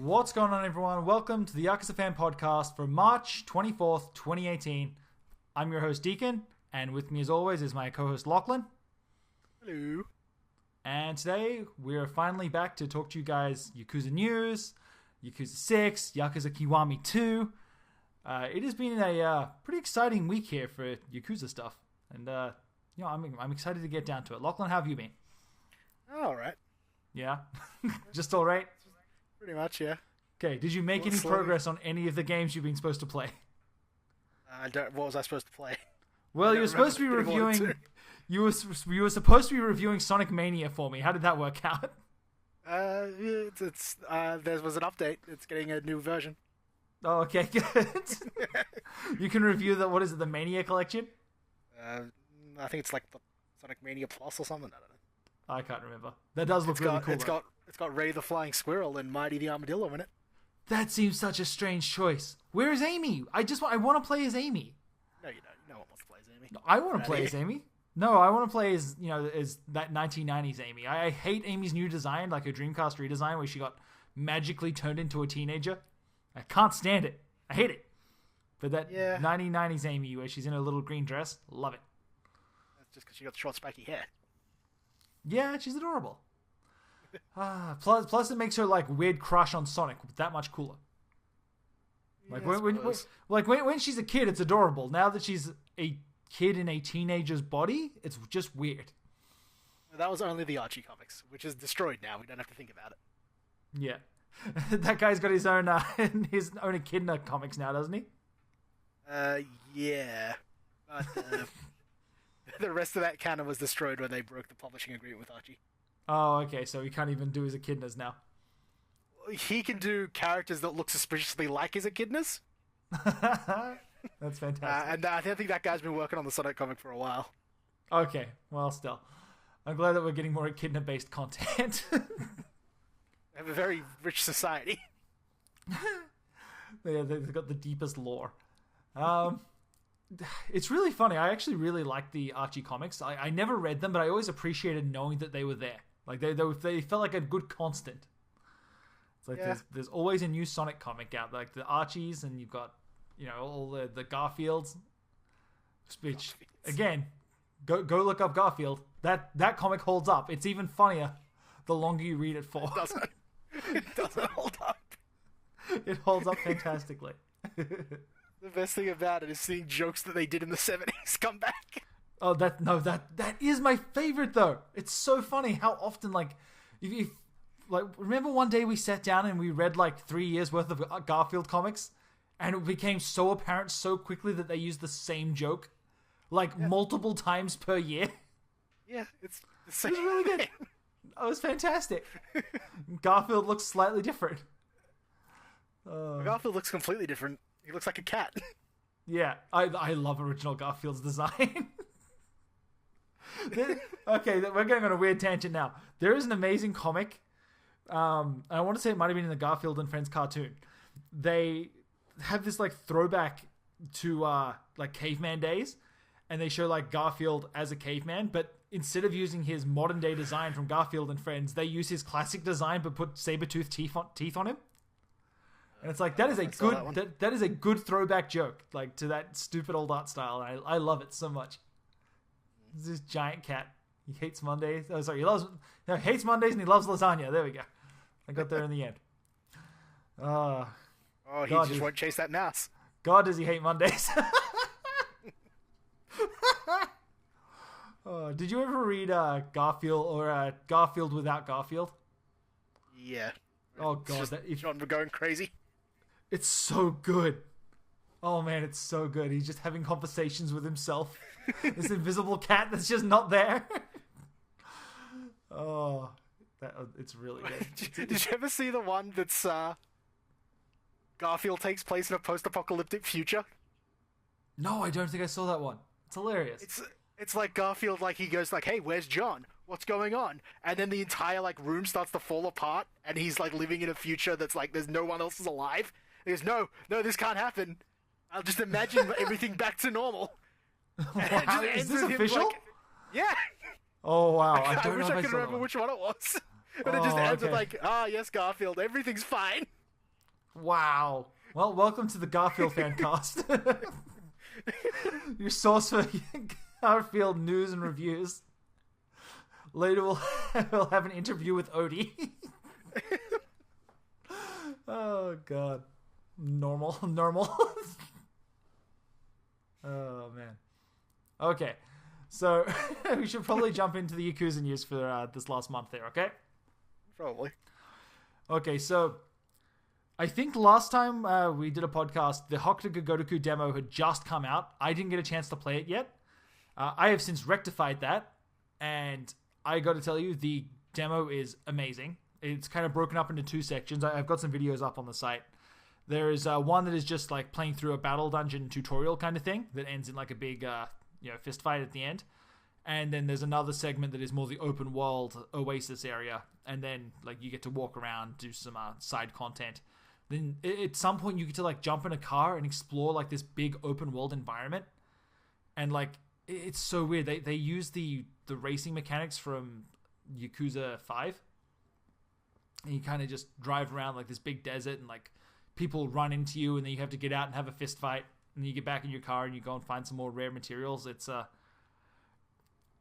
What's going on, everyone? Welcome to the Yakuza Fan Podcast for March 24th, 2018. I'm your host, Deacon, and with me as always is my co-host, Lachlan. Hello. And today, we're finally back to talk to you guys Yakuza news, Yakuza 6, Yakuza Kiwami 2. It has been a pretty exciting week here for Yakuza stuff, and I'm excited to get down to it. Lachlan, how have you been? All right. Yeah? Just all right? Pretty much, yeah. Okay, did you make any progress on any of the games you've been supposed to play? What was I supposed to play? Well, you were supposed to be reviewing... You were supposed to be reviewing Sonic Mania for me. How did that work out? There was an update. It's getting a new version. Oh, okay, good. You can review the Mania collection? I think it's like the Sonic Mania Plus or something. I don't know. I can't remember. That does look really cool. It's got Ray the Flying Squirrel and Mighty the Armadillo in it. That seems such a strange choice. Where is Amy? I want to play as Amy. No, you don't. No one wants to play as Amy. No, I want to play as Amy. No, I want to play as that 1990s Amy. I hate Amy's new design, like her Dreamcast redesign, where she got magically turned into a teenager. I can't stand it. I hate it. But that 1990s Amy, where she's in her little green dress, love it. That's just because she got the short, spiky hair. Yeah, she's adorable. Plus, it makes her like weird crush on Sonic that much cooler. Like when she's a kid, it's adorable. Now that she's a kid in a teenager's body, it's just weird. That was only the Archie comics, which is destroyed now. We don't have to think about it. Yeah, that guy's got his own Echidna comics now, doesn't he? Yeah. But the rest of that canon was destroyed when they broke the publishing agreement with Archie. Oh, okay, so he can't even do his Echidnas now. He can do characters that look suspiciously like his Echidnas. That's fantastic. And I think that guy's been working on the Sonic comic for a while. Okay, well, still. I'm glad that we're getting more Echidna-based content. They have a very rich society. They've got the deepest lore. It's really funny. I actually really like the Archie comics. I never read them, but I always appreciated knowing that they were there. Like they felt like a good constant. It's like there's always a new Sonic comic out, like the Archies, and you've got all the Garfields. Which again, go look up Garfield. That comic holds up. It's even funnier the longer you read it for. It doesn't hold up. It holds up fantastically. The best thing about it is seeing jokes that they did in the 70s come back. Oh, that is my favorite though. It's so funny how often if remember one day we sat down and we read like 3 years worth of Garfield comics, and it became so apparent so quickly that they used the same joke multiple times per year. Yeah, it's the same. It was really good. Oh, it was fantastic. Garfield looks slightly different. Garfield looks completely different. He looks like a cat. Yeah, I love original Garfield's design. Okay, we're going on a weird tangent now. There is an amazing comic. I want to say it might have been in the Garfield and Friends cartoon. They have this throwback to caveman days, and they show Garfield as a caveman, but instead of using his modern day design from Garfield and Friends, they use his classic design but put saber-tooth teeth on him. And it's like that is a good throwback joke to that stupid old art style. And I love it so much. It's this giant cat. He hates Mondays. Oh, sorry, he hates Mondays and he loves lasagna. There we go. I got there in the end. He won't chase that mouse. God, does he hate Mondays? Did you ever read Garfield or Garfield Without Garfield? Yeah. Oh God, John, we're going crazy. It's so good. Oh man, it's so good. He's just having conversations with himself. This invisible cat that's just not there. It's really good. Did you ever see the one that's Garfield takes place in a post-apocalyptic future? No, I don't think I saw that one. It's hilarious. It's like Garfield, he goes hey, where's John? What's going on? And then the entire room starts to fall apart, and he's living in a future that's there's no one else is alive. He goes, no, this can't happen. I'll just imagine everything back to normal. Wow, is this official? Yeah. Oh wow, I wish I could remember which one it was. But it just ends with yes, Garfield, everything's fine. Wow. Well, welcome to the Garfield fan cast. Your source for Garfield news and reviews. Later we'll have an interview with Odie. Oh, God. Normal. Oh, man. Okay. So, we should probably jump into the Yakuza news for this last month there, okay? Probably. Okay, so I think last time we did a podcast, the Hokuto Gotoku demo had just come out. I didn't get a chance to play it yet. I have since rectified that, and I got to tell you, the demo is amazing. It's kind of broken up into two sections. I've got some videos up on the site. There is one that is just like playing through a battle dungeon tutorial kind of thing that ends in like a big fist fight at the end. And then there's another segment that is more the open world oasis area. And then like you get to walk around, do some side content. Then at some point you get to like jump in a car and explore like this big open world environment. And like it's so weird. They use the racing mechanics from Yakuza 5. And you kind of just drive around like this big desert and like people run into you and then you have to get out and have a fist fight. And then you get back in your car and you go and find some more rare materials. It's I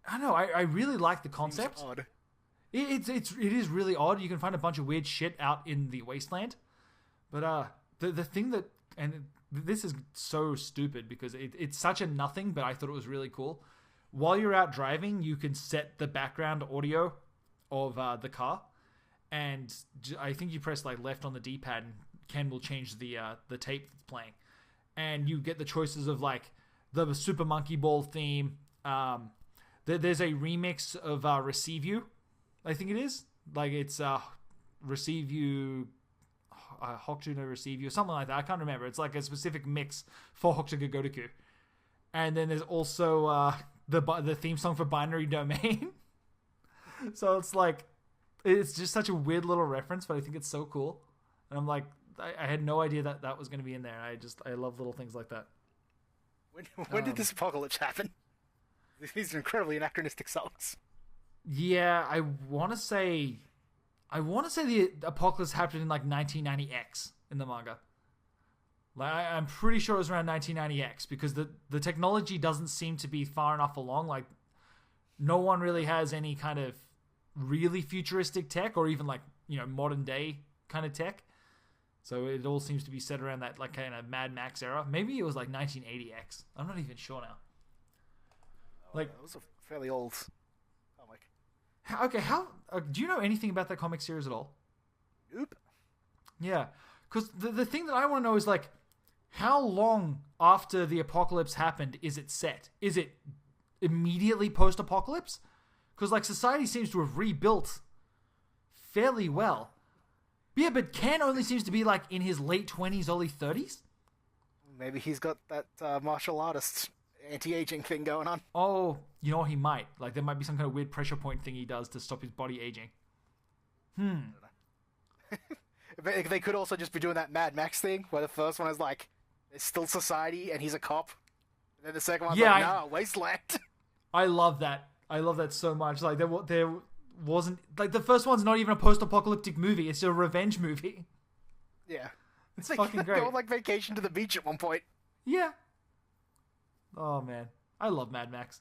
don't know. I really like the concept. Seems odd. It is really odd. You can find a bunch of weird shit out in the wasteland. But the thing that, and this is so stupid because it's such a nothing, but I thought it was really cool. While you're out driving, you can set the background audio of the car. And I think you press like left on the D-pad and Ken will change the tape that's playing. And you get the choices of like the Super Monkey Ball theme. There's a remix of Receive You, I think it is. Like it's Receive You, Hokuto no Receive You, something like that. I can't remember. It's like a specific mix for Hokuto Gotoku. And then there's also the theme song for Binary Domain. So it's like, it's just such a weird little reference, but I think it's so cool. And I'm like, I had no idea that was going to be in there. I love little things like that. When did this apocalypse happen? These are incredibly anachronistic songs. Yeah, I want to say the apocalypse happened in like 1990X in the manga. Like I'm pretty sure it was around 1990X because the technology doesn't seem to be far enough along. Like no one really has any kind of really futuristic tech or even like, modern day kind of tech. So it all seems to be set around that like kind of Mad Max era. Maybe it was like 1980X. I'm not even sure now. Like it was a fairly old comic. How do you know anything about that comic series at all? Nope. Yeah, because the thing that I want to know is like, how long after the apocalypse happened is it set? Is it immediately post-apocalypse? Because like society seems to have rebuilt fairly well. Yeah, but Ken only seems to be like in his late 20s, early 30s. Maybe he's got that martial artist anti-aging thing going on. Oh, he might. Like there might be some kind of weird pressure point thing he does to stop his body aging. They could also just be doing that Mad Max thing where the first one is like, there's still society and he's a cop. And then the second one's wasteland. I love that. I love that so much. Like there wasn't like the first one's not even a post-apocalyptic movie. It's a revenge movie. Yeah. It's fucking great. Go on like vacation to the beach at one point. Yeah. Oh man, I love Mad Max.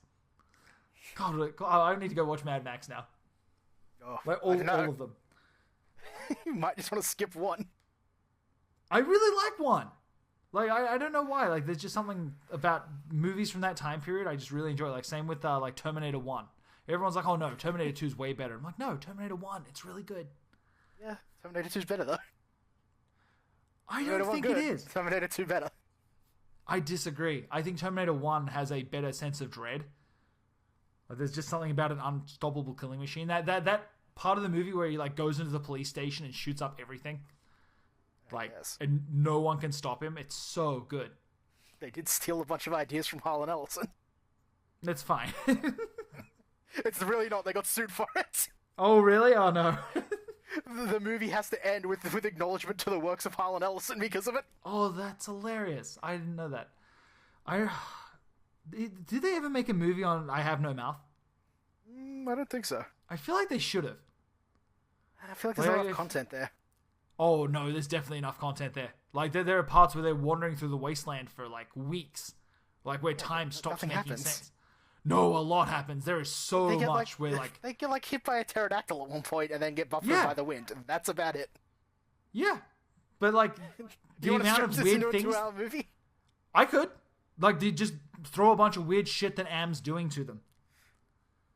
God, I need to go watch Mad Max now. Oh, like all of them. You might just want to skip one. I really like one. Like I don't know why. Like there's just something about movies from that time period I just really enjoy. Like same with like Terminator 1. Everyone's like, oh no, Terminator 2 is way better. I'm like, no, Terminator 1, it's really good. Yeah, Terminator 2 is better though. I don't think it is. Terminator 2 better. I disagree. I think Terminator 1 has a better sense of dread. Like, there's just something about an unstoppable killing machine. That part of the movie where he like goes into the police station and shoots up everything. Like, and no one can stop him. It's so good. They did steal a bunch of ideas from Harlan Ellison. That's fine. It's really not. They got sued for it. Oh, really? Oh, no. The movie has to end with acknowledgement to the works of Harlan Ellison because of it. Oh, that's hilarious. I didn't know that. Did they ever make a movie on I Have No Mouth? I don't think so. I feel like they should have. I feel like there's a lot of content there. Oh no, there's definitely enough content there. Like there are parts where they're wandering through the wasteland for like weeks, like where time stops making happens. sense. No, a lot happens. There is so much where like they get like hit by a pterodactyl at one point and then get buffeted by the wind. And that's about it. Yeah, but like the amount of weird things. Into a 2-hour movie? I could like they just throw a bunch of weird shit that Am's doing to them.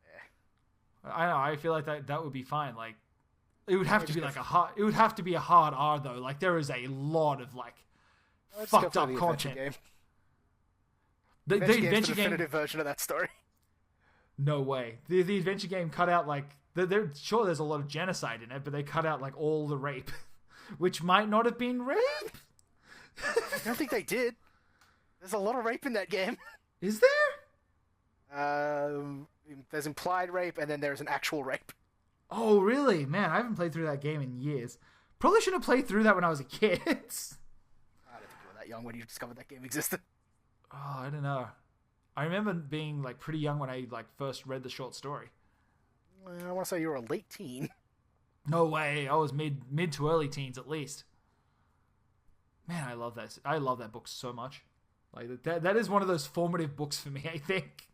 Yeah. I know. I feel like that would be fine. Like. It would have to be like It would have to be a hard R though. Like there is a lot of like fucked up content. The adventure game, definitive version of that story. No way. The adventure game cut out like they're sure there's a lot of genocide in it, but they cut out like all the rape, which might not have been rape. I don't think they did. There's a lot of rape in that game. Is there? There's implied rape, and then there's an actual rape. Oh, really? Man, I haven't played through that game in years. Probably should have played through that when I was a kid. I don't think you were that young when you discovered that game existed. Oh, I don't know. I remember being like pretty young when I like first read the short story. I want to say you were a late teen. No way. I was mid to early teens at least. Man, I love that. I love that book so much. Like that is one of those formative books for me, I think.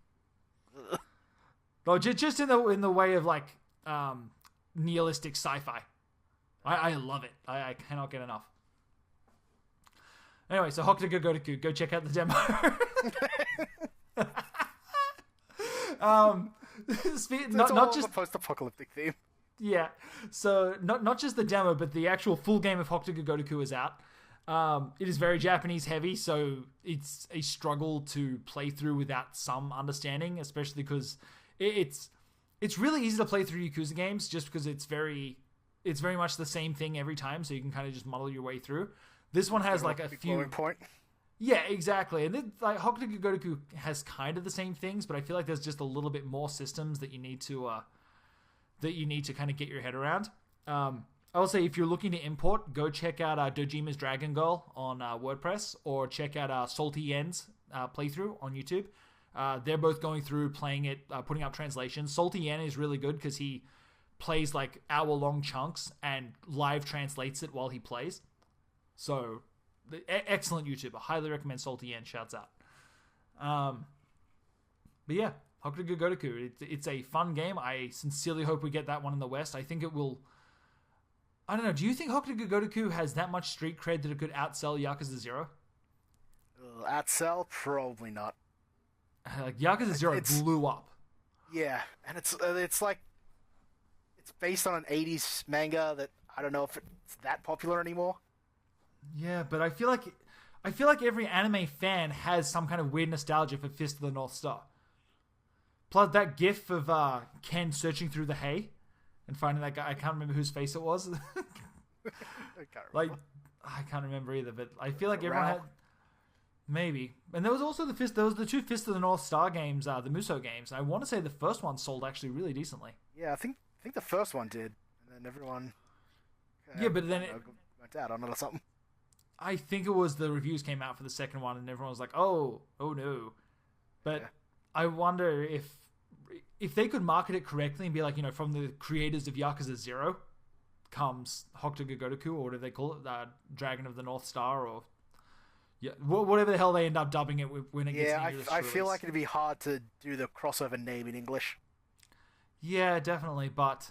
No, just in the way of like nihilistic sci-fi. I love it. I cannot get enough. Anyway, so Hokuto Gotoku, go check out the demo. not just a post-apocalyptic theme. Yeah, so not just the demo, but the actual full game of Hokuto Gotoku is out. It is very Japanese heavy, so it's a struggle to play through without some understanding, especially because it's really easy to play through Yakuza games just because it's very much the same thing every time, so you can kind of just muddle your way through. This one has like a few point. Yeah, exactly. And then, like Hokuto Gotoku has kind of the same things, but I feel like there's just a little bit more systems that you need to kind of get your head around. I will say if you're looking to import, go check out Dojima's Dragon Girl on WordPress, or check out Salty Yen's playthrough on YouTube. They're both going through, playing it, putting up translations. Salty Yen is really good because he plays like hour-long chunks and live translates it while he plays. So, excellent YouTuber. Highly recommend Salty Yen. Shouts out. But yeah, Hokuto Gotoku. It's a fun game. I sincerely hope we get that one in the West. I think it will. I don't know. Do you think Hokuto Gotoku has that much street cred that it could outsell Yakuza 0? Outsell? Probably not. Like Yakuza 0 blew up. Yeah, and it's like it's based on an 80s manga that I don't know if it's that popular anymore. Yeah, but I feel like every anime fan has some kind of weird nostalgia for Fist of the North Star. Plus that gif of Ken searching through the hay and finding that guy. I can't remember whose face it was. I can't remember either, but I feel like everyone had maybe. And there was also the two Fist of the North Star games, the Musou games. I want to say the first one sold actually really decently. Yeah, I think the first one did, and then everyone. But then it went out on it or something. I think it was the reviews came out for the second one, and everyone was like, "Oh no," but yeah. I wonder if they could market it correctly and be like, from the creators of Yakuza 0 comes Hokuto Gotoku, or what do they call it, Dragon of the North Star, or whatever the hell they end up dubbing it when it gets into the I feel like it'd be hard to do the crossover name in English. Yeah, definitely, but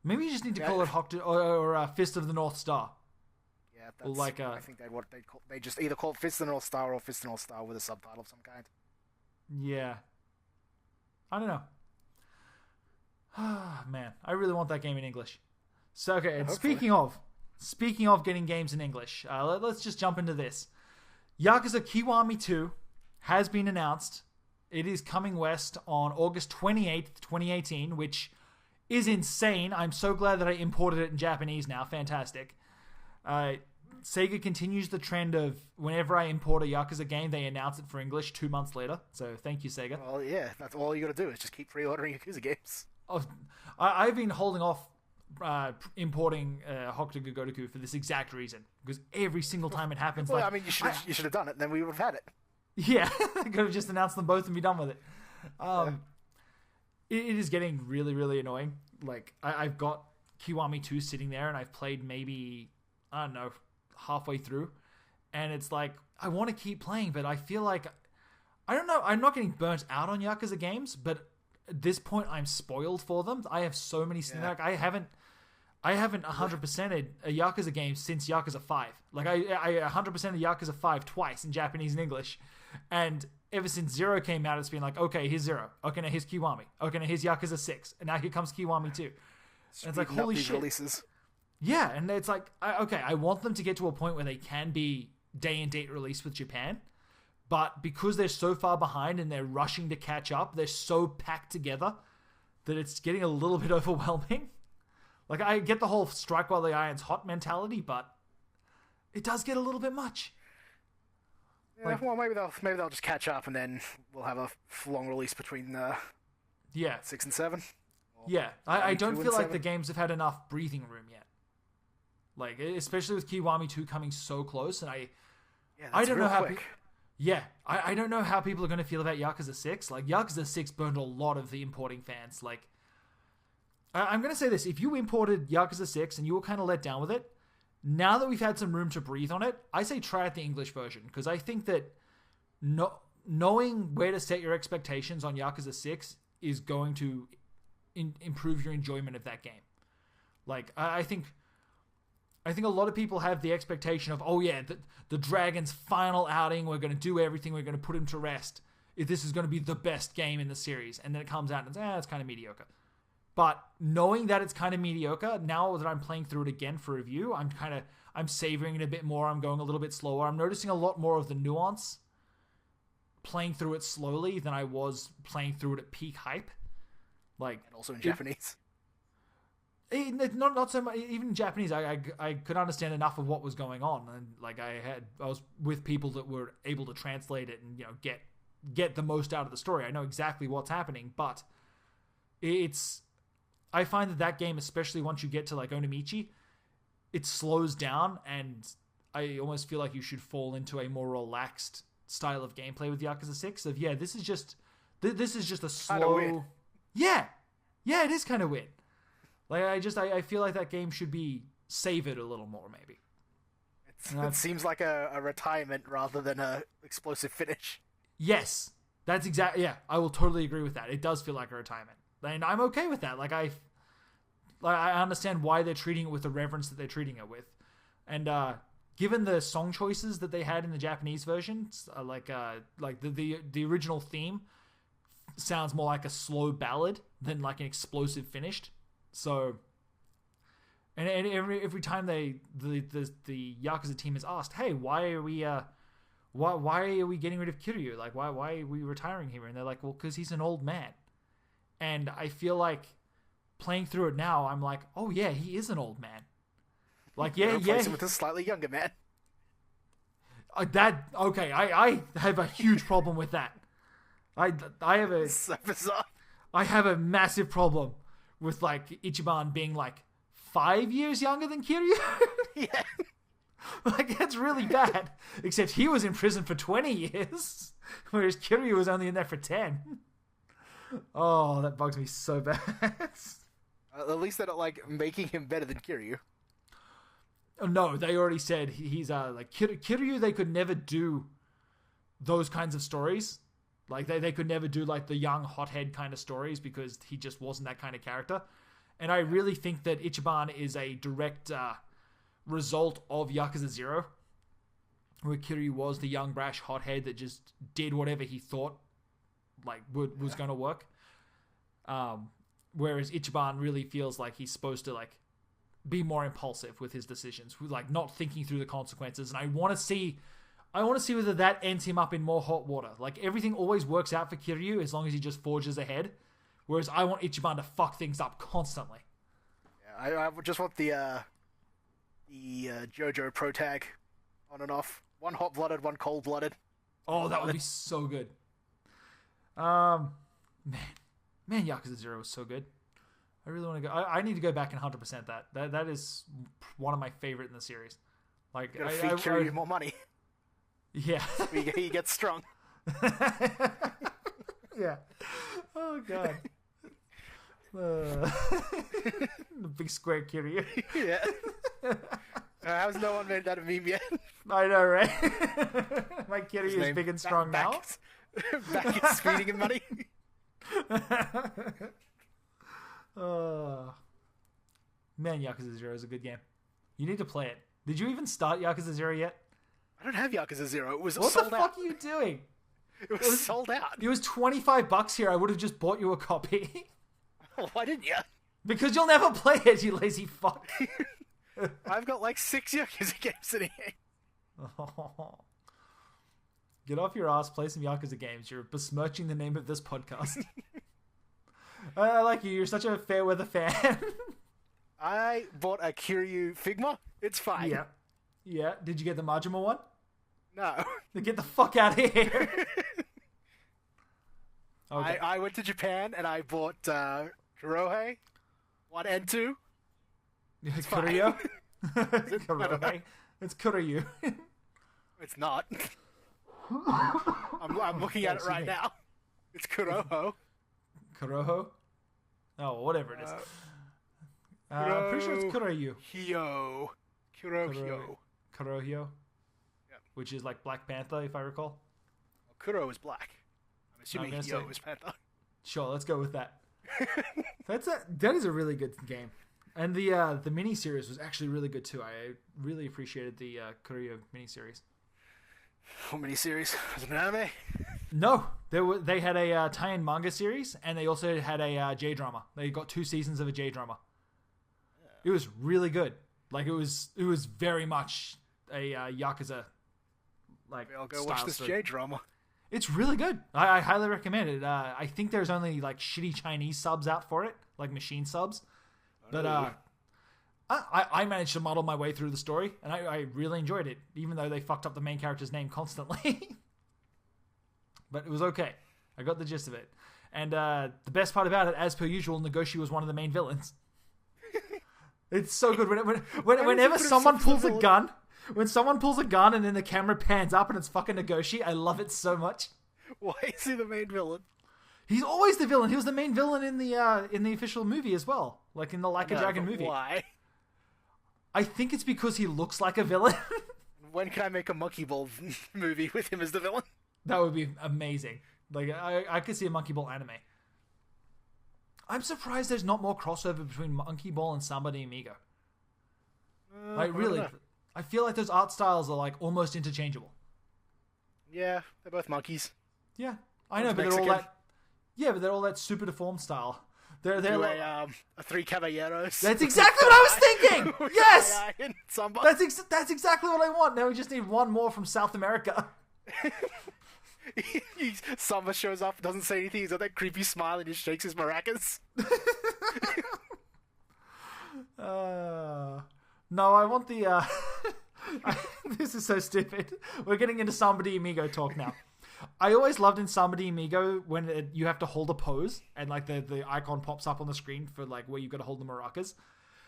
maybe you just need to call it Hokuto or Fist of the North Star. Yeah, that's, I think they just either call it Fist of the North Star or Fist of the North Star with a subtitle of some kind. Yeah. I don't know. Man, I really want that game in English. So, okay, and speaking of getting games in English, let's just jump into this. Yakuza Kiwami 2 has been announced. It is coming west on August 28th, 2018, which is insane. I'm so glad that I imported it in Japanese now. Fantastic. Sega continues the trend of whenever I import a Yakuza game, they announce it for English 2 months later. So thank you, Sega. Well, yeah, that's all you got to do is just keep pre-ordering Yakuza games. Oh, I've been holding off importing Hokuto Gotoku for this exact reason, because every single time it happens, well, I mean, you should have done it, and then we would have had it. Yeah, I could have just announced them both and be done with it. It is getting really, really annoying. Like, I've got Kiwami 2 sitting there, and I've played maybe, I don't know, halfway through, and it's like, I want to keep playing, but I feel like, I don't know, I'm not getting burnt out on Yakuza games, but at this point, I'm spoiled for them. I have so many, like, I haven't 100%ed a Yakuza game since Yakuza 5. Like, I 100%ed Yakuza 5 twice in Japanese and English, and ever since 0 came out, it's been like, okay, here's 0. Okay, now here's Kiwami. Okay, now here's Yakuza 6. And now here comes Kiwami 2. And it's like, holy shit. Releases. Yeah, and it's like, I want them to get to a point where they can be day and date release with Japan, but because they're so far behind and they're rushing to catch up, they're so packed together that it's getting a little bit overwhelming. Like, I get the whole strike while the iron's hot mentality, but it does get a little bit much. Yeah, like, well, maybe they'll just catch up, and then we'll have a long release between 6 and 7. Yeah, I don't feel like the games have had enough breathing room yet. Like, especially with Kiwami 2 coming so close, and I don't know how. I don't know how people are going to feel about Yakuza 6. Like, Yakuza 6 burned a lot of the importing fans. Like, I'm going to say this: if you imported Yakuza 6 and you were kind of let down with it, now that we've had some room to breathe on it, I say try out the English version, because I think that knowing where to set your expectations on Yakuza 6 is going to improve your enjoyment of that game. Like, I think a lot of people have the expectation of, oh yeah, the Dragon's final outing, we're going to do everything, we're going to put him to rest. This is going to be the best game in the series. And then it comes out and it's kind of mediocre. But knowing that it's kind of mediocre, now that I'm playing through it again for review, I'm savoring it a bit more. I'm going a little bit slower. I'm noticing a lot more of the nuance playing through it slowly than I was playing through it at peak hype. Like, and also in Japanese. Not so much. Even in Japanese, I could understand enough of what was going on, and like I was with people that were able to translate it and get the most out of the story. I know exactly what's happening, but I find that game, especially once you get to like Onimichi, it slows down, and I almost feel like you should fall into a more relaxed style of gameplay with Yakuza 6. Of this is just a slow. Yeah, it is kind of weird. Like, I feel like that game should be savored a little more, maybe. It seems like a retirement rather than a explosive finish. Yes, that's exactly. Yeah, I will totally agree with that. It does feel like a retirement, and I'm okay with that. Like, I understand why they're treating it with the reverence that they're treating it with, and given the song choices that they had in the Japanese version, like the original theme sounds more like a slow ballad than like an explosive finished. So, and every time the Yakuza team is asked, hey, why are we getting rid of Kiryu? Like, why are we retiring him? And they're like, well, because he's an old man. And I feel like playing through it now, I'm like, oh yeah, he is an old man. Like, yeah, replace him with a slightly younger man. I have a huge problem with that. I have a so bizarre. I have a massive problem with like Ichiban being like 5 years younger than Kiryu. Yeah. Like, that's really bad. Except he was in prison for 20 years, whereas Kiryu was only in there for 10. Oh, that bugs me so bad. At least they're not like making him better than Kiryu. Oh, no, they already said he's like Kiryu. They could never do those kinds of stories. Like, they could never do, like, the young hothead kind of stories because he just wasn't that kind of character. And I really think that Ichiban is a direct result of Yakuza 0, where Kiryu was the young, brash hothead that just did whatever he thought, like, was going to work. Whereas Ichiban really feels like he's supposed to, like, be more impulsive with his decisions, like, not thinking through the consequences. And I want to see whether that ends him up in more hot water. Like, everything always works out for Kiryu as long as he just forges ahead. Whereas I want Ichiban to fuck things up constantly. Yeah, I just want the JoJo pro tag on and off. One hot-blooded, one cold-blooded. Oh, that would be so good. Man, Yakuza 0 was so good. I really want to go. I need to go back and 100% that. That is one of my favorite in the series. Like, you gotta feed Kiryu more money. Yeah. He gets strong. Yeah. Oh, God. The big square Kiryu. Yeah. How's no one made that a meme yet? I know, right? My Kiryu is big and strong back, now. Back in speeding and money. Man, Yakuza 0 is a good game. You need to play it. Did you even start Yakuza 0 yet? I don't have Yakuza 0. It was what sold out. What the fuck are you doing? It was sold out. It was $25 here. I would have just bought you a copy. Well, why didn't you? Because you'll never play it, you lazy fuck. I've got like 6 Yakuza games sitting here. Get off your ass, play some Yakuza games. You're besmirching the name of this podcast. I like you. You're such a fair weather fan. I bought a Kiryu Figma. It's fine. Yeah. Yeah. Did you get the Majima one? No. Then get the fuck out of here. Okay. I went to Japan and I bought Kurohei 1 and 2. It's Kuryo? Kurohei. It's Kuryu. It's not. I'm looking at it right now. It's Kuroho. Kuroho? Oh, whatever it is. I'm pretty sure it's Kuryu. Hyo. Kurohyo. Kurohyo? Yep. Which is like Black Panther, if I recall. Well, Kuro is black. I'm assuming Hyo is Panther. Sure, let's go with that. That is a really good game. And the mini-series was actually really good too. I really appreciated the Kuryo mini-series. What mini-series? Was it an anime? No, they had a tie-in manga series, and they also had a J-drama. They got 2 seasons of a J-drama. Yeah. It was really good. Like it was very much a Yakuza like. I'll go watch this J-drama. It's really good. I highly recommend it. I think there's only like shitty Chinese subs out for it, like machine subs. But I managed to muddle my way through the story, and I really enjoyed it, even though they fucked up the main character's name constantly. But it was okay. I got the gist of it. And the best part about it, as per usual, Nagoshi was one of the main villains. It's so good. Whenever someone pulls a gun, when someone pulls a gun and then the camera pans up and it's fucking Nagoshi, I love it so much. Why is he the main villain? He's always the villain. He was the main villain in the official movie as well, like in the Like a Dragon movie. Why? I think it's because he looks like a villain. When can I make a Monkey Ball movie with him as the villain? That would be amazing. Like I could see a Monkey Ball anime. I'm surprised there's not more crossover between Monkey Ball and Samba de Amigo. Like really, I feel like those art styles are like almost interchangeable. Yeah, they're both monkeys. Yeah, I know, but they're all that. Yeah, but they're all that super deformed style. They're like a 3 Caballeros. That's exactly what I was thinking. Yes, Samba. That's exactly what I want. Now we just need one more from South America. Samba shows up, doesn't say anything. He's got that creepy smile and just shakes his maracas. No, I want the. This is so stupid. We're getting into Samba de Amigo talk now. I always loved in Samba de Amigo when you have to hold a pose and like the icon pops up on the screen for like where you've got to hold the maracas.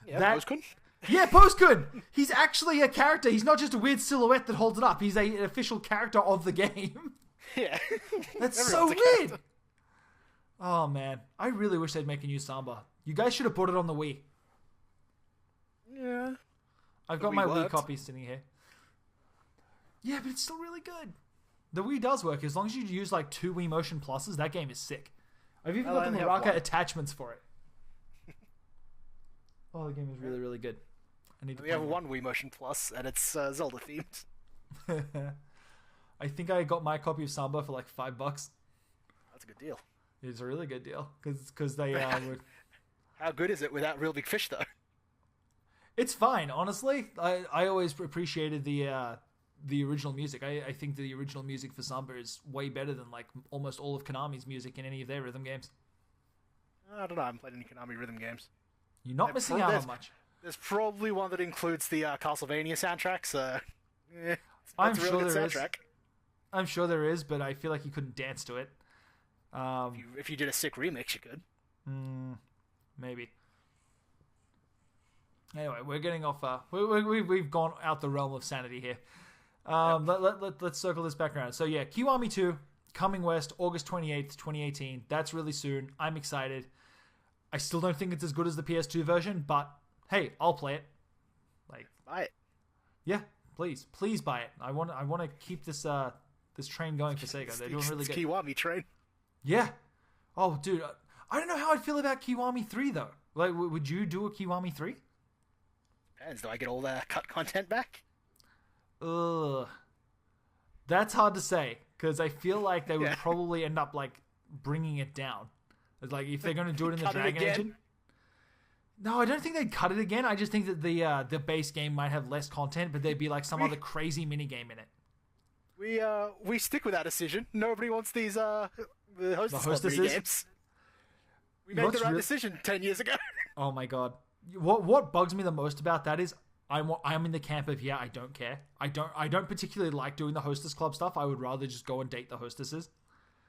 Yeah, Pose-kun. Yeah, Pose-kun. He's actually a character. He's not just a weird silhouette that holds it up. He's an official character of the game. Yeah. That's so weird. Oh, man. I really wish they'd make a new Samba. You guys should have bought it on the Wii. Yeah. I've got my Wii copy sitting here. Yeah, but it's still really good. The Wii does work. As long as you use like 2 Wii Motion Pluses, that game is sick. I've even got the Naraka attachments for it. Oh, the game is really, really good. We have 1 Wii Motion Plus, and it's Zelda themed. I think I got my copy of Samba for like $5. That's a good deal. It's a really good deal because they were. How good is it without Real Big Fish though? It's fine, honestly. I always appreciated the original music. I think the original music for Samba is way better than like almost all of Konami's music in any of their rhythm games. I don't know. I haven't played any Konami rhythm games. You're not missing out on much. There's probably one that includes the Castlevania soundtrack, so I'm sure there is. I'm sure there is, but I feel like you couldn't dance to it. If you did a sick remix, you could. Maybe. Anyway, we're getting off. We've gone out the realm of sanity here. Let's circle this back around. So yeah, Kiwami 2 coming west, August 28th, 2018. That's really soon. I'm excited. I still don't think it's as good as the PS2 version, but hey, I'll play it. Like, Buy it. yeah, please buy it. I want to keep this this train going for Sega. They're doing really good. Kiwami train. Yeah. Oh, dude, I don't know how I'd feel about Kiwami 3 though. Like, would you do a Kiwami 3? Depends. Do I get all the cut content back? Ugh. That's hard to say, because I feel like they would probably end up, like, bringing it down. It's like, if they're going to do it in the Dragon Engine. No, I don't think they'd cut it again. I just think that the base game might have less content, but there'd be, like, some other crazy minigame in it. We stick with that decision. Nobody wants these, the hostesses minigames. We made the right decision 10 years ago. Oh my god. What bugs me the most about that is I'm in the camp of, I don't care. I don't particularly like doing the hostess club stuff. I would rather just go and date the hostesses.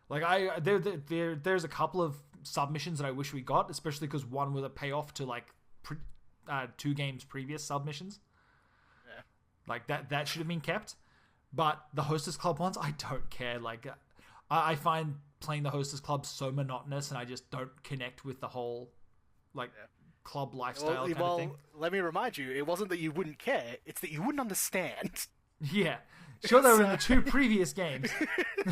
Like, there's a couple of submissions that I wish we got, especially because one was a payoff to, like, 2 games previous submissions. Yeah. Like, that should have been kept. But the hostess club ones, I don't care. Like, I find playing the hostess club so monotonous, and I just don't connect with the whole, like, club lifestyle kind of thing. Let me remind you, it wasn't that you wouldn't care, it's that you wouldn't understand. Yeah. Sure, they were in the 2 previous games.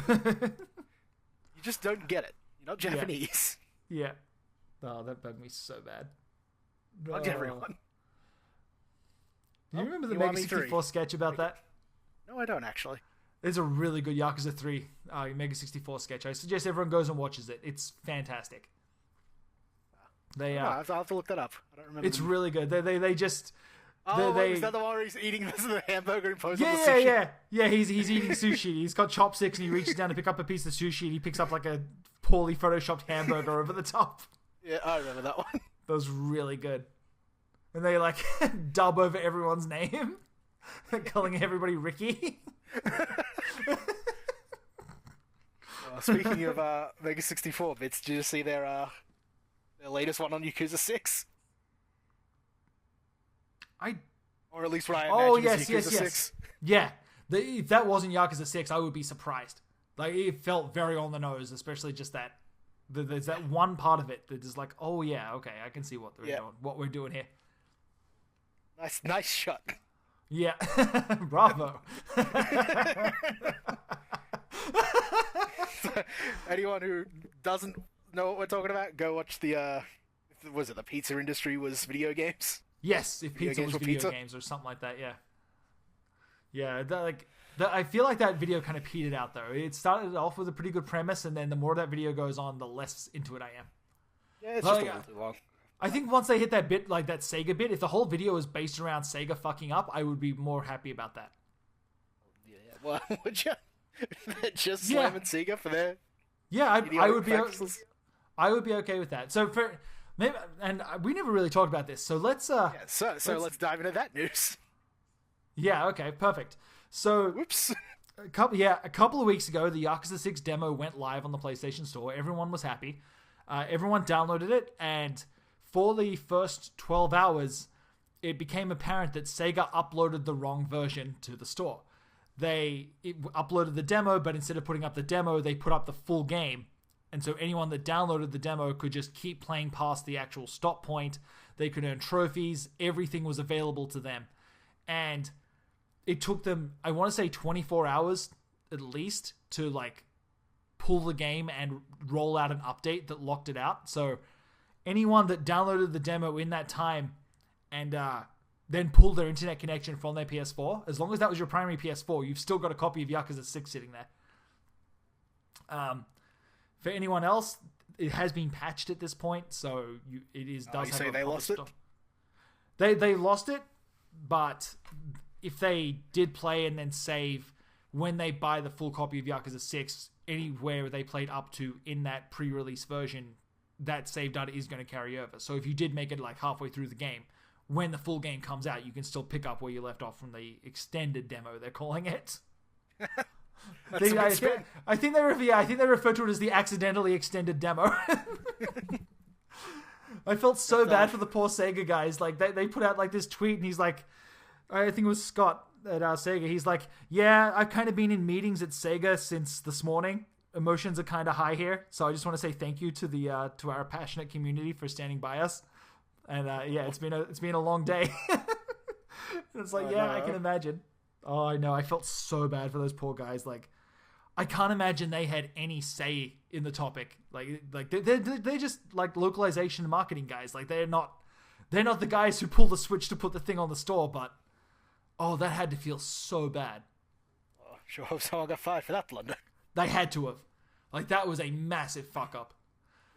You just don't get it. You're not Japanese. Yeah. Oh, that bugged me so bad. Bugged everyone. Do you remember the Mega 64 sketch about that? No, I don't, actually. There's a really good Yakuza 3 Mega 64 sketch. I suggest everyone goes and watches it. It's fantastic. I'll have to look that up. I don't remember. It's really good. They just... is that the one where he's eating the hamburger and poses the sushi? Yeah, he's eating sushi. He's got chopsticks and he reaches down to pick up a piece of sushi and he picks up like a poorly photoshopped hamburger over the top. Yeah, I remember that one. That was really good. And they like dub over everyone's name, calling everybody Ricky. Speaking of Mega 64 bits, did you see their latest one on Yakuza 6? Or at least what I imagine is Yakuza 6. Yeah. If that wasn't Yakuza 6, I would be surprised. Like, it felt very on the nose, especially just that. There's that one part of it that is like, oh yeah, okay, I can see what we're doing here. Nice shot. Yeah. Bravo. So, anyone who doesn't know what we're talking about, go watch the pizza industry was video games? Yes, if pizza was video games or something like that, yeah. Yeah, I feel like that video kind of petered out, though. It started off with a pretty good premise, and then the more that video goes on, the less into it I am. Yeah, it's just a little too long. I think once they hit that bit, like that Sega bit, if the whole video was based around Sega fucking up, I would be more happy about that. Yeah, well, would you? Just slamming Sega for their... Yeah, I would be... I would be okay with that. So for... Maybe, and we never really talked about this, so let's... let's dive into that news. Yeah, okay, perfect. So... Whoops. A couple of weeks ago, the Yakuza 6 demo went live on the PlayStation Store. Everyone was happy. Everyone downloaded it, and for the first 12 hours, it became apparent that Sega uploaded the wrong version to the store. They uploaded the demo, but instead of putting up the demo, they put up the full game. And so anyone that downloaded the demo could just keep playing past the actual stop point. They could earn trophies. Everything was available to them. And it took them, I want to say 24 hours at least to like pull the game and roll out an update that locked it out. So anyone that downloaded the demo in that time and then pulled their internet connection from their PS4, as long as that was your primary PS4, you've still got a copy of Yakuza 6 sitting there. For anyone else, it has been patched at this point, so does have they lost it? They lost it, but if they did play and then save when they buy the full copy of Yakuza 6, anywhere they played up to in that pre-release version, that save data is going to carry over. So if you did make it like halfway through the game, when the full game comes out, you can still pick up where you left off from the extended demo, they're calling it. I think they refer to it as the accidentally extended demo. I felt so bad for the poor Sega guys. Like they put out like this tweet, and he's like, I think it was Scott at Sega. He's like, yeah, I've kind of been in meetings at Sega since this morning, emotions are kind of high here, so I just want to say thank you to the to our passionate community for standing by us. And yeah, it's been a long day. It's like, I can imagine. Oh, I know. I felt so bad for those poor guys. Like, I can't imagine they had any say in the topic. Like they're just like localization and marketing guys. Like they're not the guys who pull the switch to put the thing on the store. But oh, that had to feel so bad. Oh, sure hope someone got fired for that blunder. They had to have. Like that was a massive fuck up.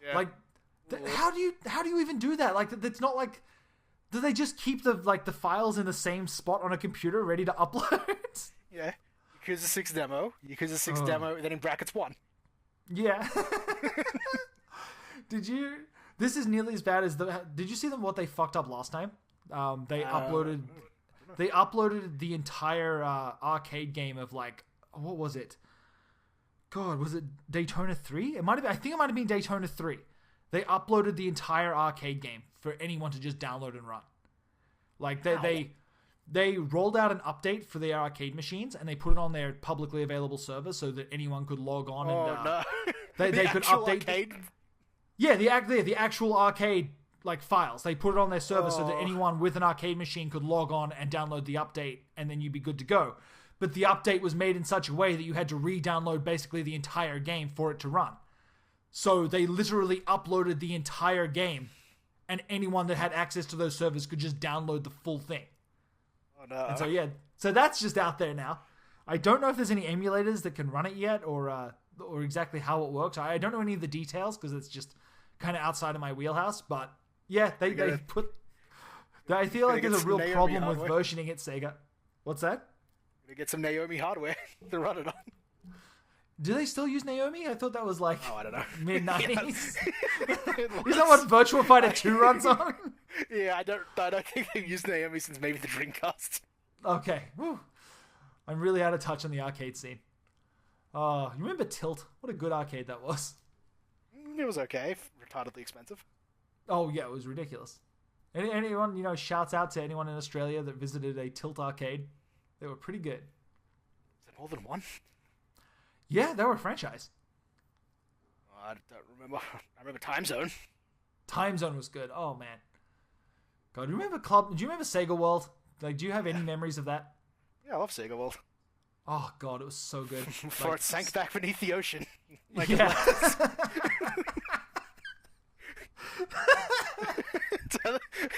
Yeah. Like, how do you even do that? Like, it's not like. Do they just keep the files in the same spot on a computer ready to upload? Yeah. Yakuza 6 demo. Yakuza 6 demo, then in brackets 1. Yeah. This is nearly as bad as did you see what they fucked up last time? They uploaded the entire arcade game of like, what was it? God, was it Daytona 3? I think it might have been Daytona 3. They uploaded the entire arcade game for anyone to just download and run. Like they rolled out an update for the arcade machines and they put it on their publicly available server so that anyone could log on and they could update. Arcade? Yeah, the actual arcade like files. They put it on their server so that anyone with an arcade machine could log on and download the update, and then you'd be good to go. But the update was made in such a way that you had to re-download basically the entire game for it to run. So they literally uploaded the entire game, and anyone that had access to those servers could just download the full thing. Oh no. And so that's just out there now. I don't know if there's any emulators that can run it yet, or exactly how it works. I don't know any of the details because it's just kind of outside of my wheelhouse. But yeah, they put. I feel like there's a real problem with versioning it, Sega. What's that? Gonna get some Naomi hardware to run it on. Do they still use Naomi? I thought that was like I don't know. mid-90s. Is that what Virtua Fighter 2 runs on? Yeah, I don't think they've used Naomi since maybe the Dreamcast. Okay. Woo. I'm really out of touch on the arcade scene. You remember Tilt? What a good arcade that was. It was okay. Retardedly expensive. Oh, yeah, it was ridiculous. Anyone, shouts out to anyone in Australia that visited a Tilt arcade. They were pretty good. Is there more than one? Yeah, they were a franchise. I don't remember. I remember Time Zone. Time Zone was good. Oh, man. God, do you remember Sega World? Like, do you have any memories of that? Yeah, I love Sega World. Oh, God, it was so good. Before it sank back beneath the ocean. Like yeah.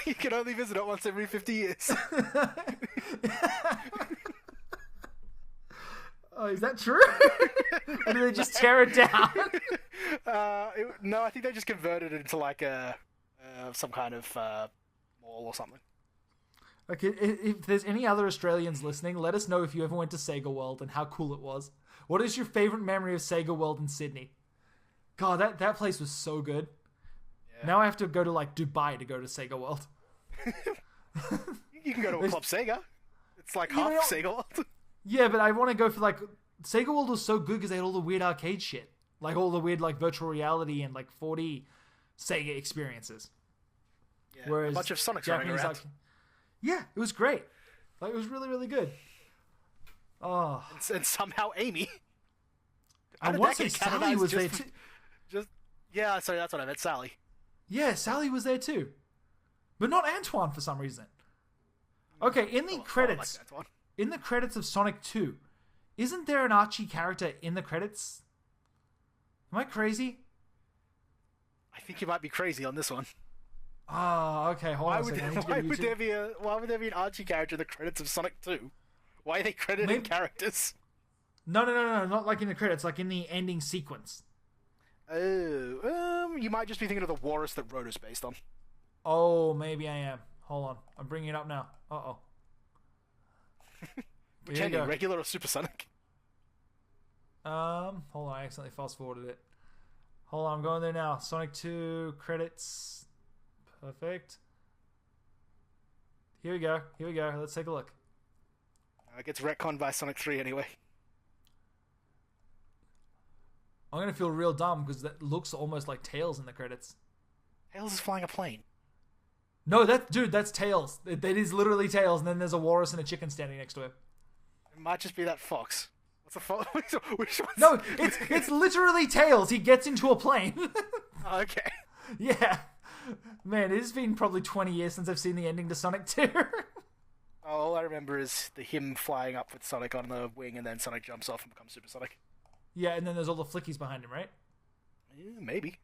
You can only visit it once every 50 years. Oh, is that true? Or do they just tear it down? No, I think they just converted it into like some kind of mall or something. Okay, if there's any other Australians listening, let us know if you ever went to Sega World and how cool it was. What is your favorite memory of Sega World in Sydney? God, that place was so good. Yeah. Now I have to go to like Dubai to go to Sega World. You can go to a Club Sega. It's like half Sega World. Yeah, but I want to go for like Sega World was so good because they had all the weird arcade shit, like all the weird like virtual reality and like 4D Sega experiences. Yeah, whereas a bunch of Sonics running around. Yeah, it was great. Like it was really, really good. Oh, and somehow Amy. I want to say Sally was there too. Sorry, that's what I meant. Sally. Yeah, Sally was there too, but not Antoine for some reason. Okay, in the credits. In the credits of Sonic 2, isn't there an Archie character in the credits? Am I crazy? I think you might be crazy on this one. Oh, okay. Hold on a second. Why would there be an Archie character in the credits of Sonic 2? Why are they crediting characters? No. Not like in the credits, like in the ending sequence. Oh, you might just be thinking of the walrus that Roto's based on. Oh, maybe I am. Hold on. I'm bringing it up now. Uh-oh. Which ending, regular or supersonic? Hold on, I accidentally fast forwarded it. Hold on, I'm going there now. Sonic 2 credits. Perfect. Here we go. Let's take a look. It gets retconned by Sonic 3 anyway. I'm gonna feel real dumb because that looks almost like Tails in the credits. Tails is flying a plane. No, that's Tails. It is literally Tails, and then there's a walrus and a chicken standing next to him. It might just be that fox. What's the follow? Which one's... No, it's literally Tails. He gets into a plane. Oh, okay. Yeah. Man, it has been probably 20 years since I've seen the ending to Sonic 2. All I remember is him flying up with Sonic on the wing, and then Sonic jumps off and becomes Super Sonic. Yeah, and then there's all the flickies behind him, right? Yeah, maybe.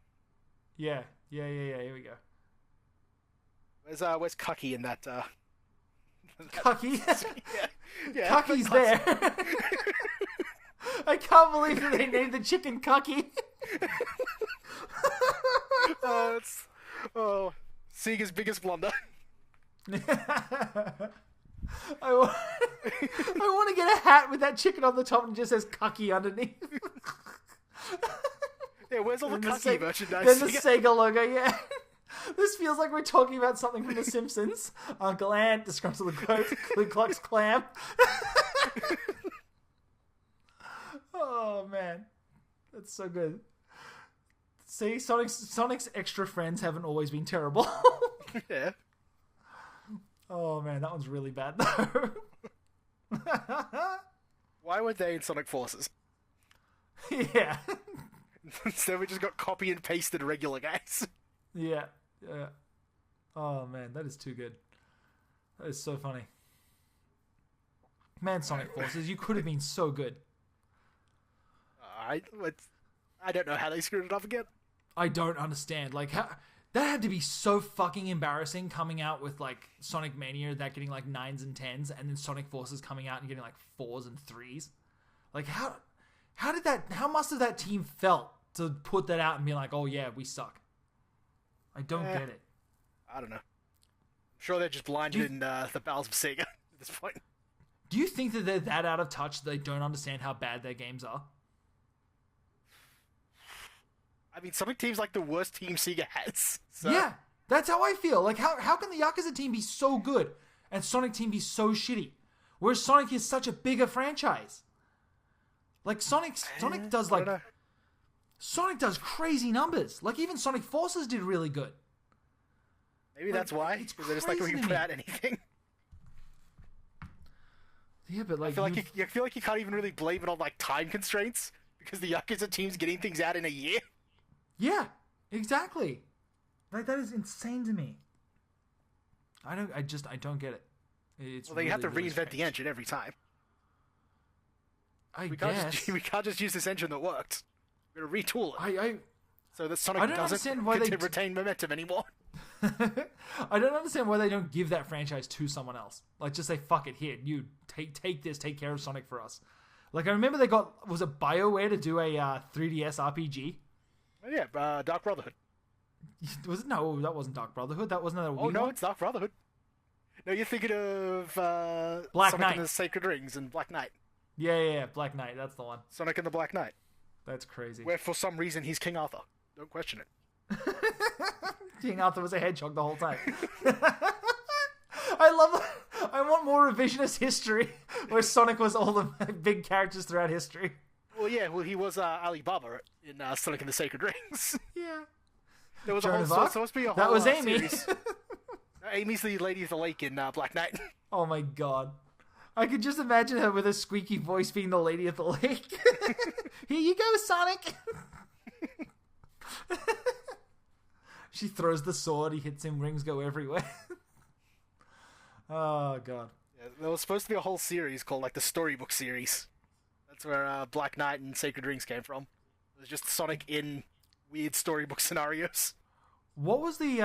Yeah. Here we go. Where's Cucky in that? Cucky? Yeah. Cucky's there. I can't believe that they named the chicken Cucky. Sega's biggest blunder. I want to get a hat with that chicken on the top and just says Cucky underneath. Yeah, where's all the Cucky merchandise? Then the Sega logo, yeah. This feels like we're talking about something from The Simpsons. Uncle Ant, Disgruntled Goat, Ku Klux Klan. Oh, man. That's so good. See, Sonic's extra friends haven't always been terrible. Yeah. Oh, man, that one's really bad, though. Why were they in Sonic Forces? Yeah. So we just got copy and pasted regular guys. Yeah. Oh, man, that is too good. That is so funny. Man, Sonic Forces, you could have been so good. I don't know how they screwed it up again. I don't understand. Like, how that had to be so fucking embarrassing coming out with, like, Sonic Mania, that getting, like, 9s and 10s, and then Sonic Forces coming out and getting, like, 4s and 3s. Like, how must have that team felt to put that out and be like, oh, yeah, we suck? I don't get it. I don't know. I'm sure they're just blinded in the bowels of Sega at this point. Do you think that they're that out of touch that they don't understand how bad their games are? I mean, Sonic Team's like the worst team Sega has. So. Yeah, that's how I feel. Like, how can the Yakuza team be so good and Sonic Team be so shitty? Whereas Sonic is such a bigger franchise. Like, Sonic does, like... Sonic does crazy numbers. Like, even Sonic Forces did really good. Maybe that's why. Because they're just like, we can put out anything. Yeah, but like... I feel like you can't even really blame it on, like, time constraints. Because the Yakuza team's getting things out in a year. Yeah, exactly. Like, that is insane to me. I don't get it. It's well, they have to reinvent the engine every time. I guess. We can't just use this engine that worked. We're going to retool it. So that Sonic doesn't retain momentum anymore. I don't understand why they don't give that franchise to someone else. Like, just say, fuck it, here, you take this, take care of Sonic for us. Like, I remember they got, was it BioWare to do a 3DS RPG? Oh, yeah, Dark Brotherhood. Was it? No, that wasn't Dark Brotherhood. That wasn't a Wii. Oh, no, it's Dark Brotherhood. No, you're thinking of Black Sonic Knight and the Sacred Rings and Black Knight. Yeah, Black Knight, that's the one. Sonic and the Black Knight. That's crazy. Where for some reason he's King Arthur. Don't question it. King Arthur was a hedgehog the whole time. I want more revisionist history where Sonic was all the big characters throughout history. Well, yeah, he was Alibaba in Sonic and the Sacred Rings. Yeah. There was supposed to be a whole that was Amy. Series. Amy's the Lady of the Lake in Black Knight. Oh my god. I could just imagine her with a squeaky voice being the Lady of the Lake. Here you go, Sonic! She throws the sword, he hits him, rings go everywhere. Oh god. Yeah, there was supposed to be a whole series called like the Storybook series. That's where Black Knight and Sacred Rings came from. It was just Sonic in weird storybook scenarios. What was the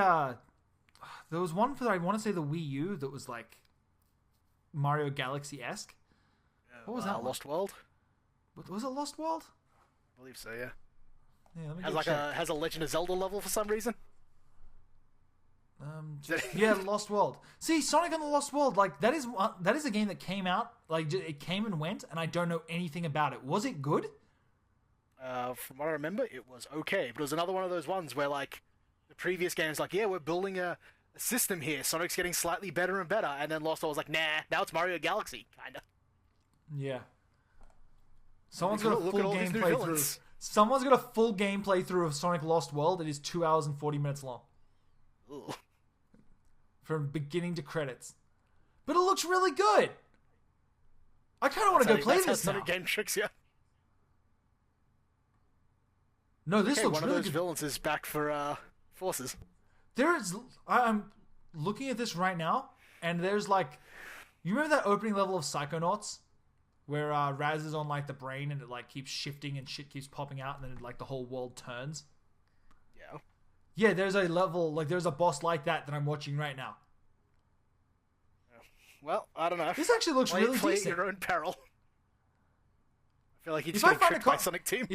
there was one for, I want to say, the Wii U that was like Mario Galaxy-esque. What was that? Lost World? Was it Lost World? I believe so, yeah. Yeah, let me has a Legend of Zelda level for some reason. Yeah, Lost World. See, Sonic and the Lost World, like that is a game that came out, like it came and went, and I don't know anything about it. Was it good? From what I remember, it was okay, but it was another one of those ones where like the previous games, like, yeah, we're building a system here. Sonic's getting slightly better and better, and then Lost World was like, nah, now it's Mario Galaxy, kinda. Yeah. Someone's got a full gameplay through. Villains. Someone's got a full gameplay through of Sonic Lost World. It is 2 hours and 40 minutes long. Ugh. From beginning to credits. But it looks really good. I kind of want to go play that's this how now. Sonic game tricks you. No, this looks One really of those good. villains is back for Forces. I'm looking at this right now, and there's like, you remember that opening level of Psychonauts, where Raz is on like the brain and it like keeps shifting and shit keeps popping out, and then like the whole world turns. Yeah. Yeah, there's a level like there's a boss like that I'm watching right now. Well, I don't know. This actually looks really play decent. at your own peril. I feel like you're just If I getting find tricked a by Sonic Team.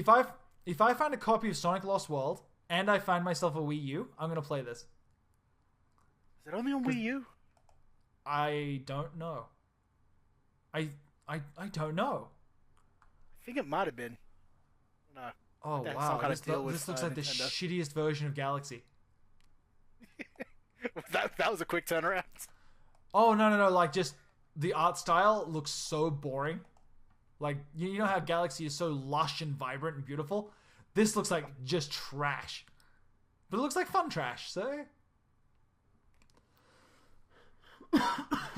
If I find a copy of Sonic Lost World and I find myself a Wii U, I'm gonna play this. Is it only on Wii U? I don't know. I don't know. I think it might have been. No. Oh That's wow, some kind of deal this with, looks like the Nintendo. shittiest version of Galaxy. that was a quick turnaround. Oh no! Like just the art style looks so boring. Like you know how Galaxy is so lush and vibrant and beautiful. This looks like just trash, but it looks like fun trash. So. Oh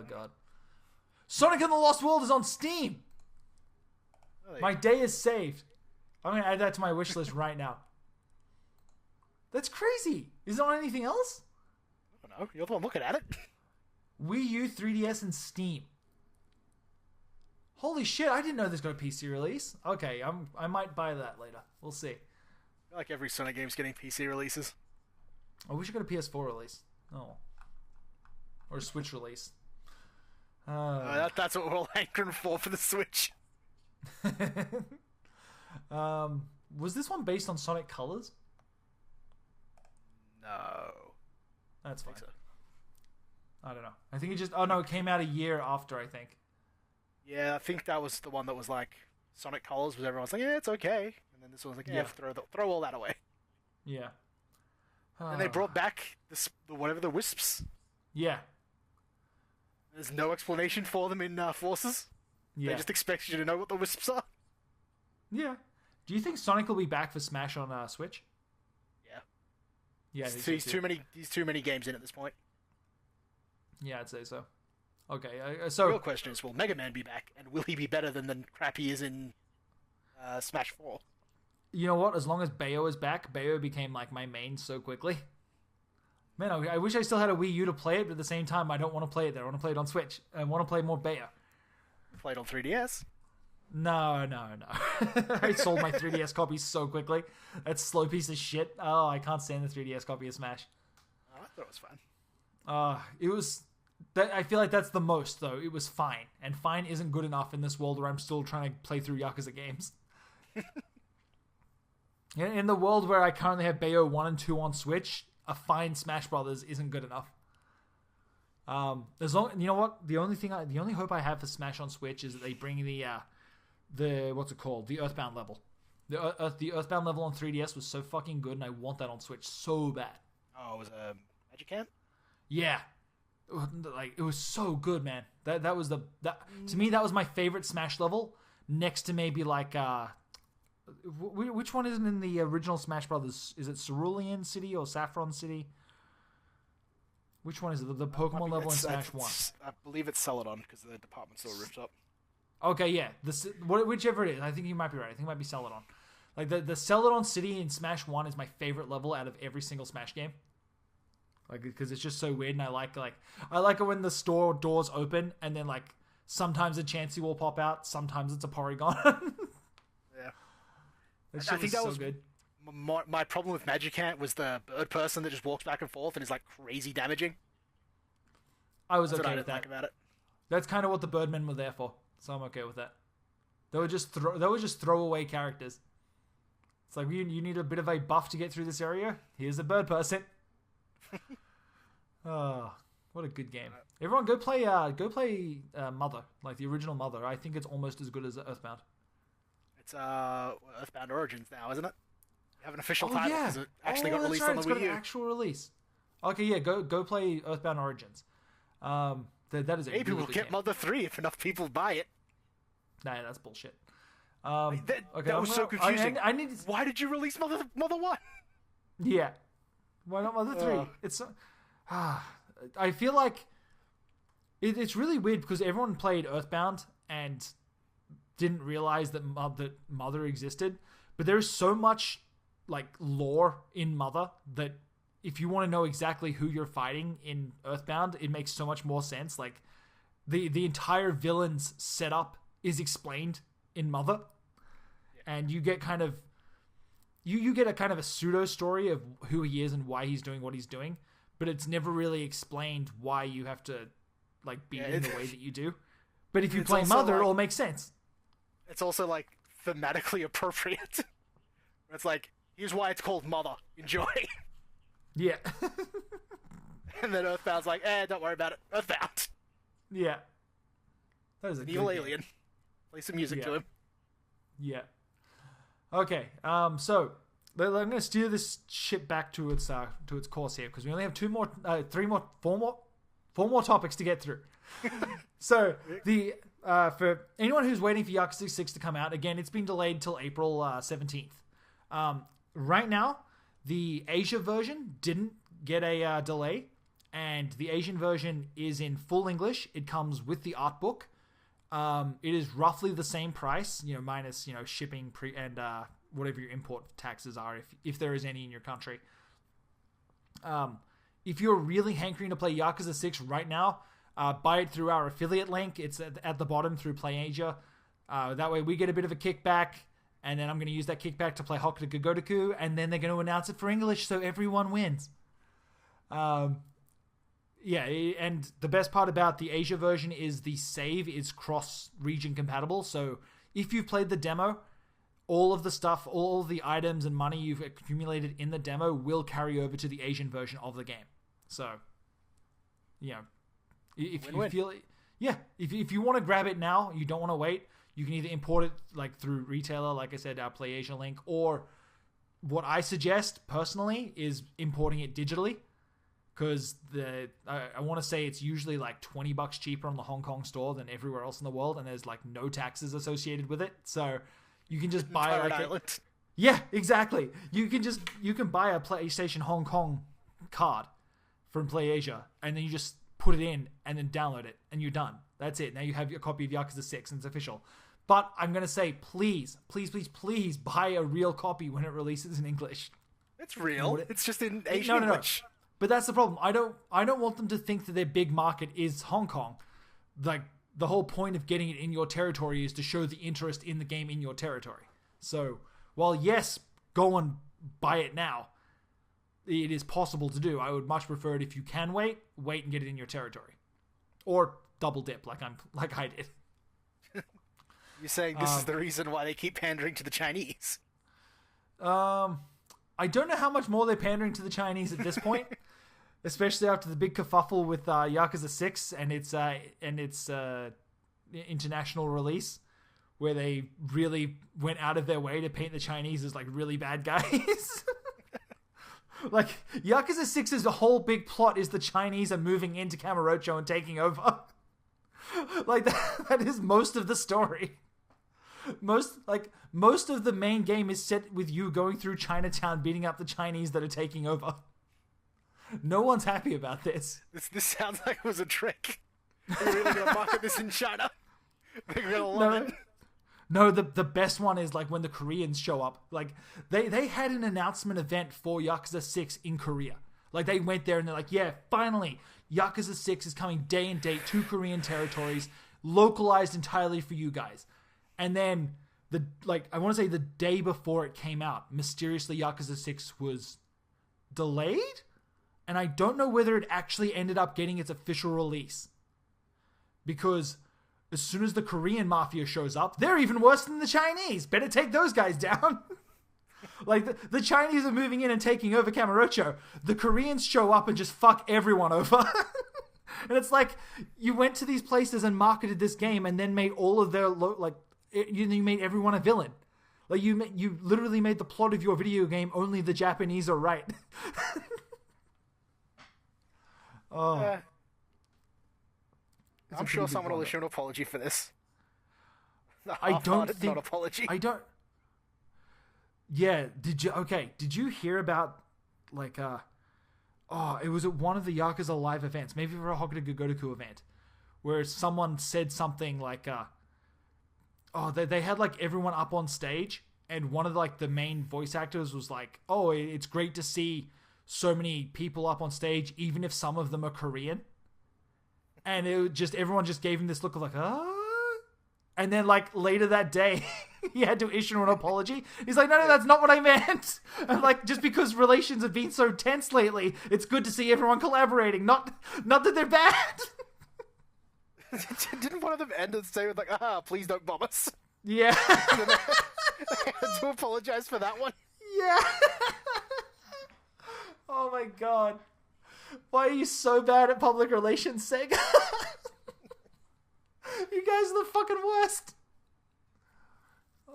god. Sonic and the Lost World is on Steam. My day is saved. I'm gonna add that to my wish list right now. That's crazy. Is it on anything else? I don't know. You're the one looking at it. Wii U, 3DS, and Steam. Holy shit! I didn't know this got a PC release. Okay, I might buy that later. We'll see. I feel like every Sonic game's getting PC releases. I wish I got a PS4 release. Oh, or a Switch release. That's what we're all hankering for the Switch. Was this one based on Sonic Colors? No. That's fine. So. I don't know. I think it just... Oh, no, it came out a year after, I think. Yeah, I think that was the one that was like Sonic Colors, was everyone's like, yeah, it's okay. And then this one was like, yeah, throw all that away. Yeah. And they brought back the Wisps. Yeah. There's no explanation for them in Forces. Yeah. They just expect you to know what the Wisps are. Yeah. Do you think Sonic will be back for Smash on Switch? Yeah. Yeah, He's too many games in at this point. Yeah, I'd say so. Okay, The so real question is, will Mega Man be back, and will he be better than the crap he is in Smash 4? you know what? As long as Bayo is back, Bayo became like my main so quickly. Man, I wish I still had a Wii U to play it, but at the same time, I don't want to play it there. I want to play it on Switch. I want to play more Bayo. Played on 3DS. No. I sold my 3DS copy so quickly. That slow piece of shit. Oh, I can't stand the 3DS copy of Smash. Oh, I thought it was fun. It was... I feel like that's the most, though. It was fine. And fine isn't good enough in this world where I'm still trying to play through Yakuza games. In the world where I currently have Bayo 1 and 2 on Switch, a fine Smash Brothers isn't good enough. As long, you know what? The only hope I have for Smash on Switch is that they bring the what's it called? The Earthbound level. The Earthbound level on 3DS was so fucking good, and I want that on Switch so bad. Oh, it was a Magic Camp? Yeah. Like, it was so good, man. That was to me, that was my favorite Smash level, next to maybe like which one isn't in the original Smash Brothers? Is it Cerulean City or Saffron City? Which one is it? The Pokemon level in Smash 1. I believe it's Celadon, because the department's all ripped up. Okay, yeah. Whichever it is. I think you might be right. I think it might be Celadon. Like, the Celadon City in Smash 1 is my favorite level out of every single Smash game. Like, because it's just so weird, and I like it when the store doors open, and then, like, sometimes a Chansey will pop out, sometimes it's a Porygon. Yeah. I think that was so good. My problem with Magicant was the bird person that just walks back and forth and is like crazy damaging. I was That's okay what I with didn't that. like about it. That's kind of what the Birdmen were there for, so I'm okay with that. They were just throwaway characters. It's like, you need a bit of a buff to get through this area. Here's a bird person. Oh, what a good game! Everyone, go play Mother, like the original Mother. I think it's almost as good as Earthbound. It's Earthbound Origins now, isn't it? You have an official title because it actually got released right. on the It's Wii got U. an actual release. Okay, yeah, go play Earthbound Origins. That is a Maybe really we'll good get game. Mother 3 if enough people buy it. Nah, that's bullshit. That was so confusing. I need. Why did you release Mother 1? Yeah, why not Mother 3? It's. I feel like It's really weird because everyone played Earthbound and didn't realize that Mother existed. But there's so much like lore in Mother that if you want to know exactly who you're fighting in Earthbound, it makes so much more sense. Like the entire villain's setup is explained in Mother, and you get kind of you get a kind of a pseudo story of who he is and why he's doing what he's doing, but it's never really explained why you have to like beat in the way that you do. But if you play Mother, it all makes sense. It's also like thematically appropriate. It's like, here's why it's called Mother. Enjoy. Yeah. And then Earthbound's like, don't worry about it. Earthbound. Yeah. That is an evil alien. Play some music to him. Yeah. Okay. So I'm going to steer this ship back to its course here because we only have four more topics to get through. So for anyone who's waiting for Yakuza 6 to come out, again, it's been delayed till April 17th. Right now, the Asia version didn't get a delay, and the Asian version is in full English. It comes with the art book. It is roughly the same price, minus shipping and whatever your import taxes are, if there is any in your country. If you're really hankering to play Yakuza 6 right now, buy it through our affiliate link. It's at the bottom through PlayAsia. That way we get a bit of a kickback, and then I'm going to use that kickback to play Hokuto Gogotoku, and then they're going to announce it for English, so everyone wins. Yeah, and the best part about the Asia version is the save is cross-region compatible, so if you've played the demo, all of the stuff, all of the items and money you've accumulated in the demo will carry over to the Asian version of the game. So, if you feel, if you want to grab it now, you don't want to wait, you can either import it like through retailer, like I said, our PlayAsia link, or what I suggest personally is importing it digitally, because I want to say it's usually like $20 cheaper on the Hong Kong store than everywhere else in the world, and there's like no taxes associated with it, so you can just buy yeah, exactly. You can buy a PlayStation Hong Kong card from PlayAsia, and then you just put it in and then download it, and you're done. That's it. Now you have your copy of Yakuza 6, and it's official. But I'm going to say, please, please, please, please buy a real copy when it releases in English. It's real. It's just in Asian English. No. But that's the problem. I don't want them to think that their big market is Hong Kong. Like, the whole point of getting it in your territory is to show the interest in the game in your territory. So, while yes, go and buy it now, it is possible to do. I would much prefer it if you can wait and get it in your territory. Or double dip like I did. You're saying this is the reason why they keep pandering to the Chinese? I don't know how much more they're pandering to the Chinese at this point, especially after the big kerfuffle with Yakuza 6 and its international release, where they really went out of their way to paint the Chinese as like really bad guys. Like, Yakuza 6's whole big plot is the Chinese are moving into Kamurocho and taking over. Like, that is most of the story. Most of the main game is set with you going through Chinatown beating up the Chinese that are taking over. No one's happy about this. This sounds like it was a trick. They're really going to market this in China. They're going to love it. No, the best one is like when the Koreans show up. Like, they had an announcement event for Yakuza 6 in Korea. Like, they went there and they're like, yeah, finally, Yakuza 6 is coming day and date to Korean territories, localized entirely for you guys. And then, I want to say the day before it came out, mysteriously Yakuza 6 was delayed? And I don't know whether it actually ended up getting its official release. Because as soon as the Korean mafia shows up, they're even worse than the Chinese. Better take those guys down. Like, the Chinese are moving in and taking over Kamurocho. The Koreans show up and just fuck everyone over. And it's like, you went to these places and marketed this game and then made all of their, you made everyone a villain. Like, you literally made the plot of your video game only the Japanese are right. Oh. I'm sure someone will issue an apology for this. I don't think... Not apology. I don't... Yeah, did you hear about, it was at one of the Yakuza Live events, maybe for a Hokuto Gogotoku event, where someone said something like, they had like everyone up on stage, and one of like the main voice actors was like, "Oh, it's great to see so many people up on stage, even if some of them are Korean." And everyone just gave him this look of like, "Ah." And then like later that day, he had to issue an apology. He's like, no, that's not what I meant. And like, just because relations have been so tense lately, it's good to see everyone collaborating. Not that they're bad. Didn't one of them end and say with like, please don't bomb us? Yeah. And then they had to apologize for that one. Yeah. Oh my god. Why are you so bad at public relations, Sega? You guys are the fucking worst.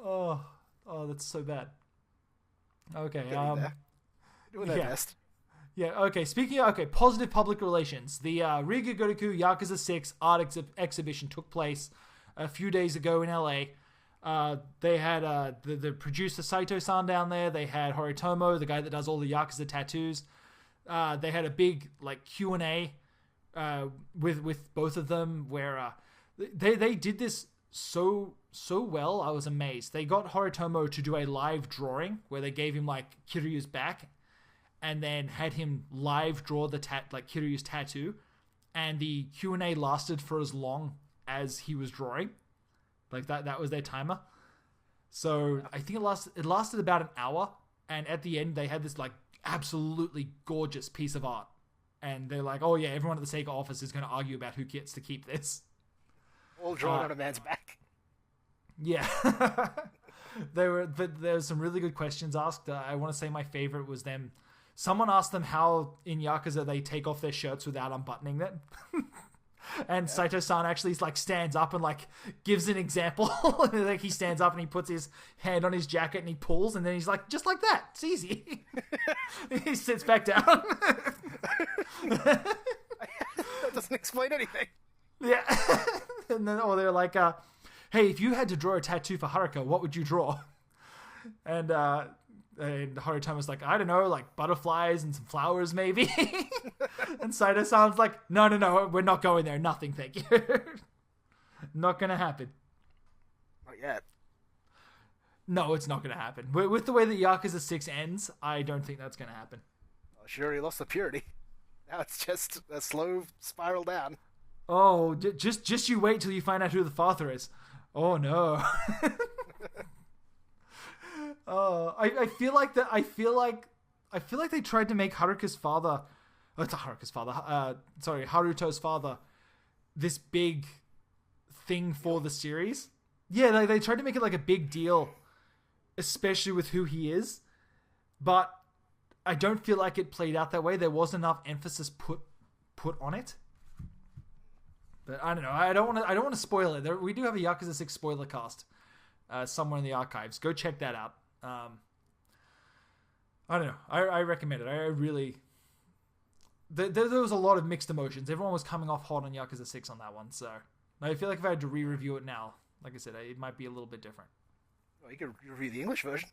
Oh, that's so bad. Okay, doing their best. Yeah, okay, positive public relations. The Riga Gotoku Yakuza 6 art exhibition took place a few days ago in LA. They had the producer Saito-san down there. They had Horitomo, the guy that does all the Yakuza tattoos. They had a big like Q&A with both of them where they did this so well. I was amazed. They got Horitomo to do a live drawing where they gave him like Kiryu's back and then had him live draw the Kiryu's tattoo, and the Q&A lasted for as long as he was drawing. Like that was their timer. So I think it lasted about an hour, and at the end they had this like absolutely gorgeous piece of art, and they're like, oh yeah, everyone at the Sega office is going to argue about who gets to keep this. All drawn on a man's back. Yeah. But there was some really good questions asked. I want to say my favorite was them. Someone asked them how in Yakuza they take off their shirts without unbuttoning them. And Saito-san actually like stands up and like gives an example. Like he stands up and he puts his hand on his jacket and he pulls, and then he's like, just like that, it's easy. He sits back down. That doesn't explain anything. Yeah. And then they're like, hey, if you had to draw a tattoo for Haruka, what would you draw? And Harutoma's like, I don't know, like butterflies and some flowers maybe. And Saito-san's like, no, we're not going there. Nothing, thank you. Not gonna happen. Not yet. No, it's not gonna happen. With the way that Yakuza 6 ends, I don't think that's gonna happen. Well, she already lost the purity. Now it's just a slow spiral down. Oh, just you wait till you find out who the father is. Oh no. I feel like they tried to make Haruto's father, this big thing for the series. Yeah, they tried to make it like a big deal, especially with who he is. But I don't feel like it played out that way. There wasn't enough emphasis put on it. But I don't know. I don't want to spoil it. We do have a Yakuza 6 spoiler cast somewhere in the archives. Go check that out. I don't know. I recommend it. I really... There was a lot of mixed emotions. Everyone was coming off hot on Yakuza 6 on that one. So I feel like if I had to re-review it now, like I said, it might be a little bit different. Well, you can review the English version.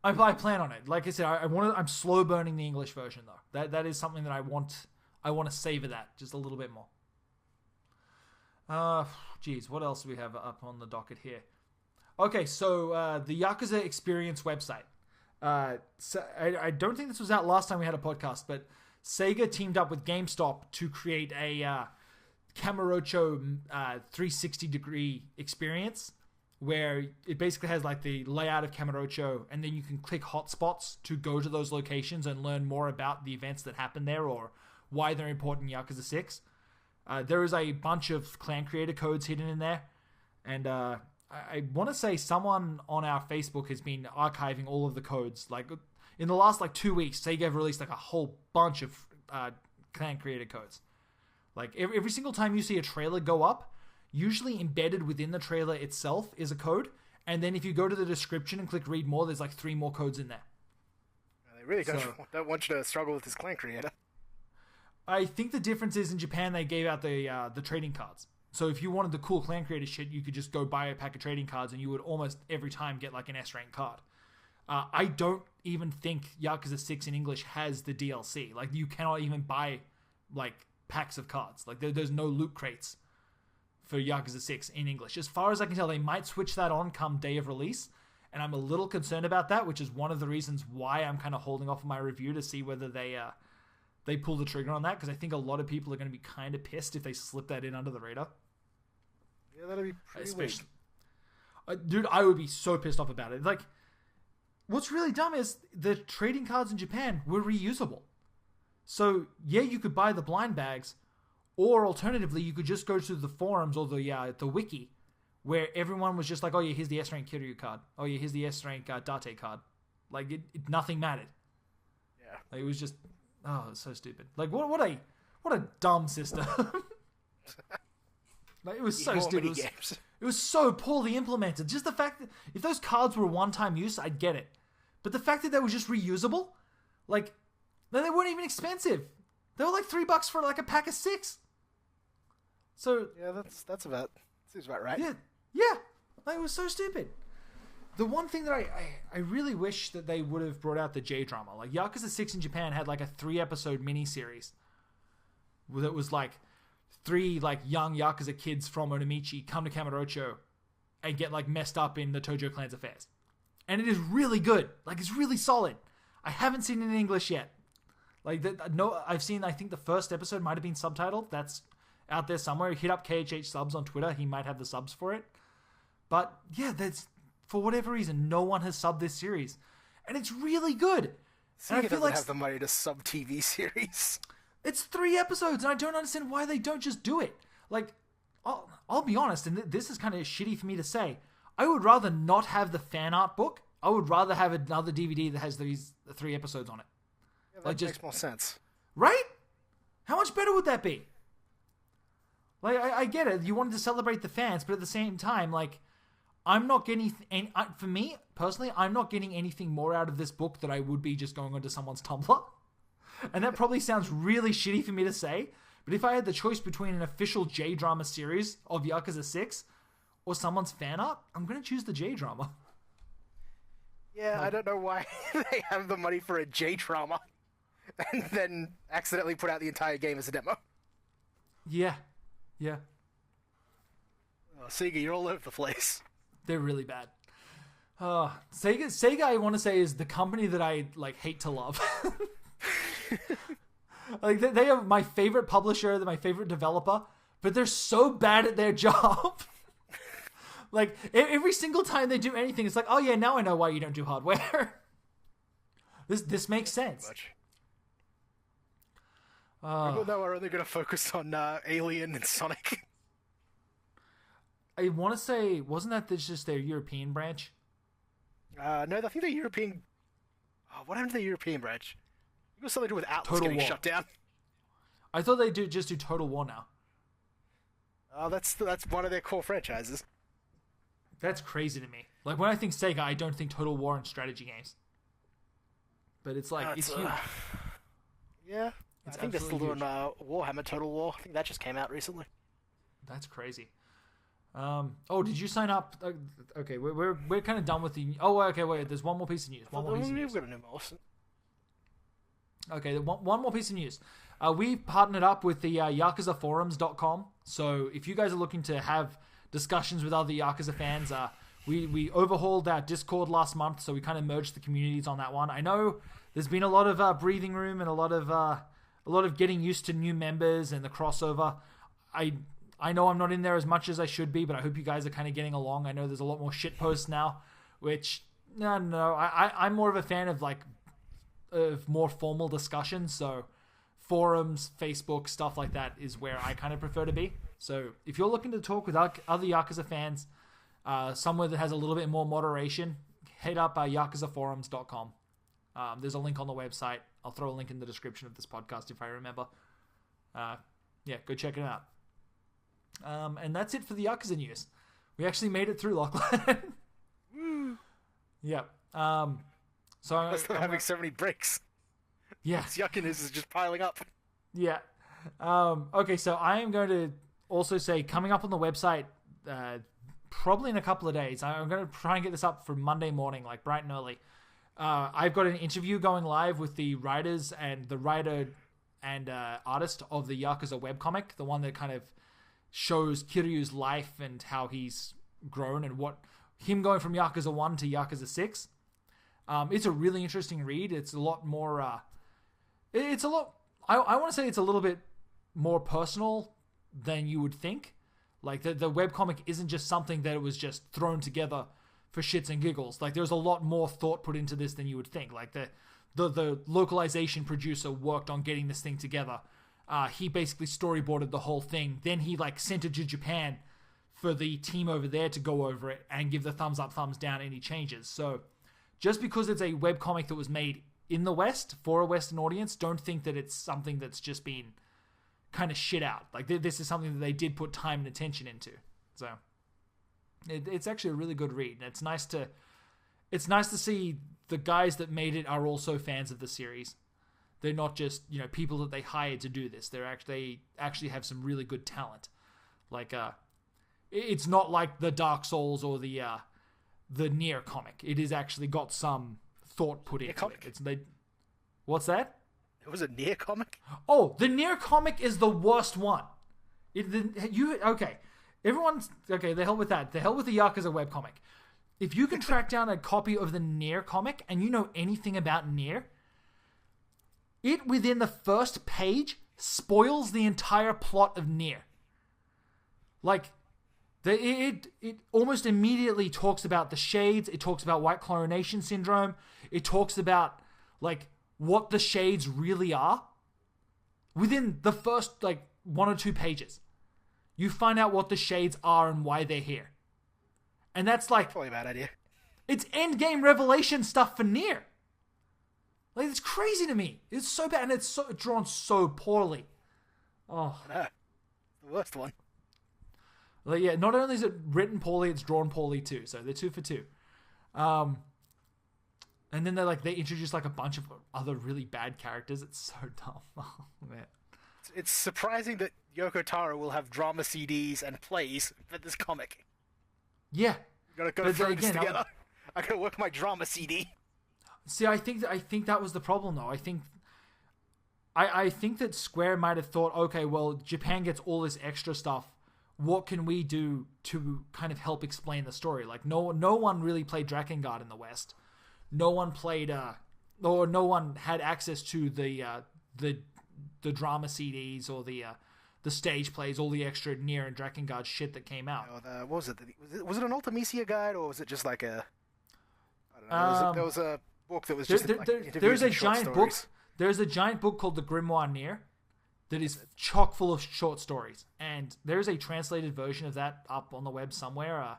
I plan on it. Like I said, I'm slow burning the English version though. That is something that I want to savor that just a little bit more. Geez, what else do we have up on the docket here? Okay, so the Yakuza Experience website. So I don't think this was out last time we had a podcast, but Sega teamed up with GameStop to create a Kamurocho 360-degree experience, where it basically has like the layout of Kamurocho, and then you can click hotspots to go to those locations and learn more about the events that happen there or why they're important in Yakuza 6. There is a bunch of clan creator codes hidden in there, and I want to say someone on our Facebook has been archiving all of the codes. Like in the last 2 weeks, Sega have released like a whole bunch of clan creator codes. Like every single time you see a trailer go up, usually embedded within the trailer itself is a code, and then if you go to the description and click read more, there's like 3 more codes in there. They really don't want you to struggle with this clan creator. I think the difference is in Japan they gave out the trading cards. So if you wanted the cool clan creator shit, you could just go buy a pack of trading cards and you would almost every time get like an S-rank card. I don't even think Yakuza 6 in English has the DLC. Like you cannot even buy like packs of cards. Like there's no loot crates for Yakuza 6 in English. As far as I can tell, they might switch that on come day of release, and I'm a little concerned about that, which is one of the reasons why I'm kind of holding off on my review to see whether they pull the trigger on that, because I think a lot of people are going to be kind of pissed if they slip that in under the radar. Yeah, that'd be pretty weird. Dude, I would be so pissed off about it. Like, what's really dumb is the trading cards in Japan were reusable. So, yeah, you could buy the blind bags, or alternatively, you could just go to the forums or the wiki, where everyone was just like, oh yeah, here's the S-rank Kiryu card. Oh yeah, here's the S-rank Date card. Like, nothing mattered. Yeah. Like, it was just, oh, it's so stupid. Like, what a dumb system. Like, it was so stupid. It was so poorly implemented. Just the fact that if those cards were one-time use, I'd get it. But the fact that they were just reusable, like, then they weren't even expensive. They were like $3 for like a pack of 6. So yeah, that's about seems about right. Yeah. Like, it was so stupid. The one thing that I really wish that they would have brought out the J-drama. Like, Yakuza 6 in Japan had like a 3-episode mini-series that was like 3 like young Yakuza kids from Onomichi come to Kamurocho and get like messed up in the Tojo clan's affairs. And it is really good. Like, it's really solid. I haven't seen it in English yet. Like, I've seen, I think the first episode might have been subtitled. That's out there somewhere. Hit up KHH subs on Twitter. He might have the subs for it. But yeah, for whatever reason, no one has subbed this series. And it's really good. So and I feel like have the money to sub TV series. It's 3 episodes, and I don't understand why they don't just do it. Like, I'll be honest, and this is kind of shitty for me to say. I would rather not have the fan art book. I would rather have another DVD that has these 3 episodes on it. Yeah, that makes more sense. Right? How much better would that be? Like, I get it. You wanted to celebrate the fans, but at the same time, like, I'm not getting... for me, personally, I'm not getting anything more out of this book that I would be just going onto someone's Tumblr. And that probably sounds really shitty for me to say, but if I had the choice between an official J-drama series of Yakuza 6 or someone's fan art, I'm going to choose the J-drama. Yeah, I don't know why they have the money for a J-drama and then accidentally put out the entire game as a demo. Yeah. Oh, Sega, you're all over the place. They're really bad. Sega, I want to say, is the company that I like hate to love. Like, they are my favorite publisher, they're my favorite developer, but they're so bad at their job. Like, every single time they do anything, it's like, oh yeah, now I know why you don't do hardware. This makes sense. Now we're only going to focus on Alien and Sonic. I want to say, wasn't that just their European branch? No, I think the European... Oh, what happened to the European branch? It was something to do with Atlas Total getting War. shut down. I thought they just do Total War now. Oh, that's one of their core franchises. That's crazy to me. Like, when I think Sega, I don't think Total War and strategy games. But it's like, it's huge. Yeah. I think they're still doing Warhammer Total War. I think that just came out recently. That's crazy. Did you sign up? Okay, we're kind of done with the... Oh, okay, wait. There's one more piece of news. We've got a new mouse. Okay, one more piece of news. We partnered up with the YakuzaForums.com. So if you guys are looking to have discussions with other Yakuza fans, we overhauled our Discord last month, so we kind of merged the communities on that one. I know there's been a lot of breathing room and a lot of getting used to new members and the crossover. I know I'm not in there as much as I should be, but I hope you guys are kind of getting along. I know there's a lot more shit posts now, which I'm more of a fan of of more formal discussions. So forums, Facebook, stuff like that is where I kind of prefer to be. So if you're looking to talk with other Yakuza fans, somewhere that has a little bit more moderation, head up YakuzaForums.com. There's a link on the website. I'll throw a link in the description of this podcast if I remember. Go check it out. And that's it for the Yakuza news. We actually made it through, Lachlan. Yeah. So I'm having so many breaks. Yeah. This Yakuza news is just piling up. Yeah. Okay, so I am going to also say, coming up on the website, probably in a couple of days, I'm going to try and get this up for Monday morning, like bright and early. I've got an interview going live with the writers and the writer and artist of the Yakuza webcomic, the one that kind of shows Kiryu's life and how he's grown and what him going from Yakuza 1 to Yakuza 6. It's a really interesting read. It's a lot more... I want to say it's a little bit more personal than you would think. Like, the webcomic isn't just something that was just thrown together for shits and giggles. Like, there's a lot more thought put into this than you would think. Like, the localization producer worked on getting this thing together. He basically storyboarded the whole thing. Then he, like, sent it to Japan for the team over there to go over it and give the thumbs up, thumbs down, any changes. So, just because it's a webcomic that was made in the West for a Western audience, don't think that it's something that's just been kind of shit out. Like, this is something that they did put time and attention into. So, it's actually a really good read. And it's nice to see the guys that made it are also fans of the series. They're not just, people that they hired to do this. They actually have some really good talent. Like, it's not like the Dark Souls or the Nier comic. It has actually got some thought put into it. What's that? It was a Nier comic? Oh, the Nier comic is the worst one. Okay. Everyone's... Okay, the hell with that. The hell with the Yakuza webcomic. If you can track down a copy of the Nier comic and you know anything about Nier, it, within the first page, spoils the entire plot of Nier. Like, it almost immediately talks about the shades. It talks about white chlorination syndrome. It talks about, like, what the shades really are. Within the first, like, 1 or 2 pages, you find out what the shades are and why they're here. And that's like... Probably a bad idea. It's endgame revelation stuff for Nier. Like, it's crazy to me. It's so bad, and it's drawn so poorly. Oh. I know. The worst one. Like, yeah, not only is it written poorly, it's drawn poorly too. So they're 2 for 2. And then they introduce like a bunch of other really bad characters. It's so dumb. Oh, man. It's surprising that Yoko Taro will have drama CDs and plays for this comic. Yeah. Gotta throw this together. I gotta work my drama CD. See, I think that was the problem, though. I think that Square might have thought, okay, well, Japan gets all this extra stuff. What can we do to kind of help explain the story? Like, no one really played Drakengard in the West. No one played, or no one had access to the drama CDs or the stage plays, all the extra Nier and Drakengard shit that came out. What was it? Was it an Ultimisia guide, or was it just like a... I don't know. There was a book that was just there's a giant book. There's a giant book called the Grimoire Nier that is chock full of short stories, and there's a translated version of that up on the web somewhere.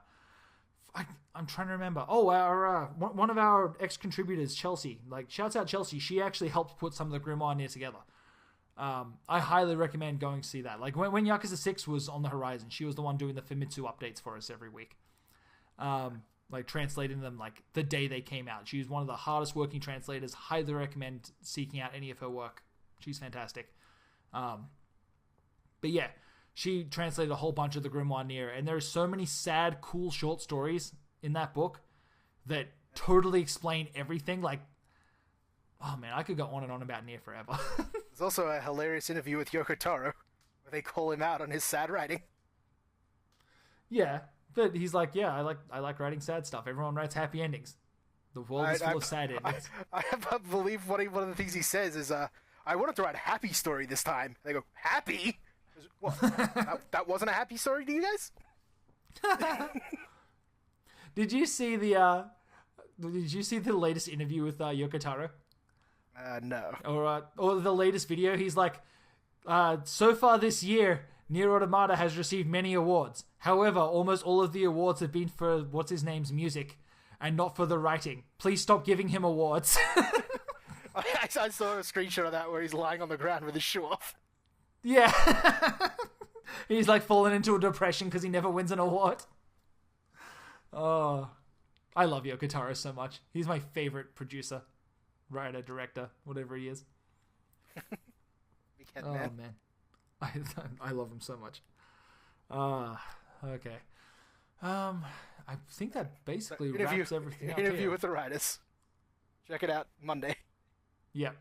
I'm trying to remember. Oh, our one of our ex-contributors, Chelsea. Like, shouts out Chelsea. She actually helped put some of the Grimoire Nier together. I highly recommend going to see that. Like, when Yakuza 6 was on the horizon, she was the one doing the Famitsu updates for us every week. Like, translating them, like, the day they came out. She was one of the hardest working translators. Highly recommend seeking out any of her work. She's fantastic. But yeah, she translated a whole bunch of the Grimoire Nier, and there are so many sad, cool short stories in that book that totally explain everything. Like, oh man, I could go on and on about Nier forever. There's also a hilarious interview with Yoko Taro where they call him out on his sad writing. Yeah, but he's like, yeah, I like writing sad stuff. Everyone writes happy endings. The world is full of sad endings. I believe one of the things he says is, I wanted to write a happy story this time. They go, happy? What? that wasn't a happy story to you guys? Did you see the latest interview with Yoko Taro? No. Or the latest video? He's like, so far this year, Nier Automata has received many awards. However, almost all of the awards have been for what's-his-name's music, and not for the writing. Please stop giving him awards. I saw a screenshot of that where he's lying on the ground with his shoe off. Yeah. He's like fallen into a depression because he never wins an award. Oh, I love Yoko Taro so much. He's my favorite producer, writer, director, whatever he is. Man. I love him so much. Okay. I think that basically wraps everything up. Interview with the writers. Check it out Monday. Yep.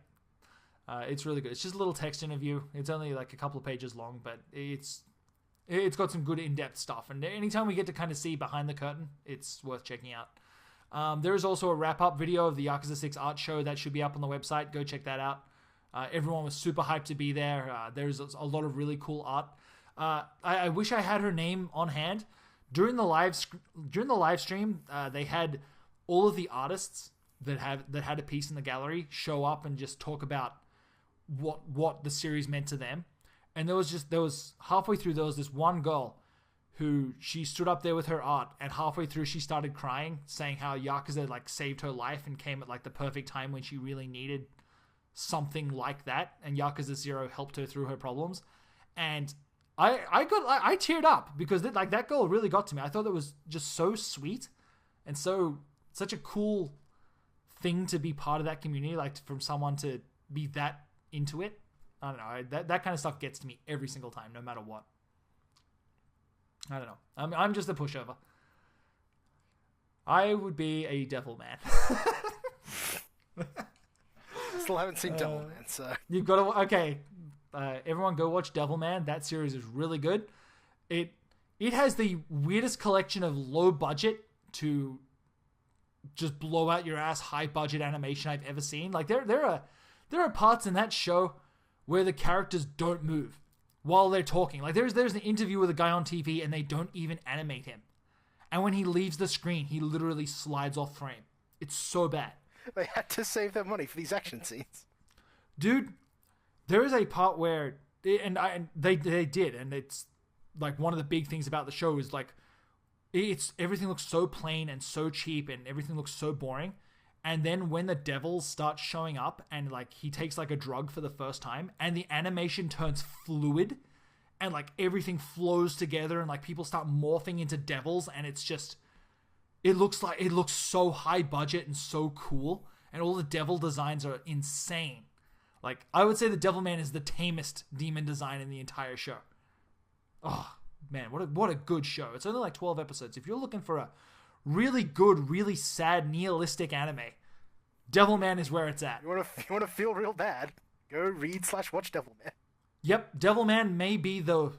It's really good. It's just a little text interview. It's only like a couple of pages long, but it's got some good in-depth stuff. And anytime we get to kind of see behind the curtain, it's worth checking out. There is also a wrap-up video of the Yakuza 6 art show that should be up on the website. Go check that out. Everyone was super hyped to be there. There's a lot of really cool art. I wish I had her name on hand. During the live stream, they had all of the artists that had a piece in the gallery show up and just talk about what the series meant to them. And there was halfway through, there was this one girl who she stood up there with her art, and halfway through she started crying, saying how Yakuza like saved her life and came at like the perfect time when she really needed something like that, and Yakuza 0 helped her through her problems. And I teared up because that girl really got to me. I thought it was just so sweet and such a cool thing to be part of that community, like from someone to be that into it. I don't know. That kind of stuff gets to me every single time, no matter what. I don't know. I'm just a pushover. I would be a devil man. Still haven't seen Devilman, so you've got to. Okay, everyone, go watch Devilman. That series is really good. It has the weirdest collection of low budget to just blow out your ass high budget animation I've ever seen. Like there are parts in that show where the characters don't move while they're talking. Like there's an interview with a guy on TV and they don't even animate him. And when he leaves the screen, he literally slides off frame. It's so bad. They had to save their money for these action scenes. Dude, there is a part where they did, and it's like one of the big things about the show is like everything looks so plain and so cheap and everything looks so boring. And then when the devils start showing up and like he takes like a drug for the first time and the animation turns fluid and like everything flows together and like people start morphing into devils, and it's just it looks so high budget and so cool, and all the devil designs are insane. Like I would say the Devilman is the tamest demon design in the entire show. Oh man, what a good show. It's only like 12 episodes. If you're looking for a really good, really sad, nihilistic anime, Devilman is where it's at. You want to feel real bad, go read/watch Devilman. Yep, Devilman may be the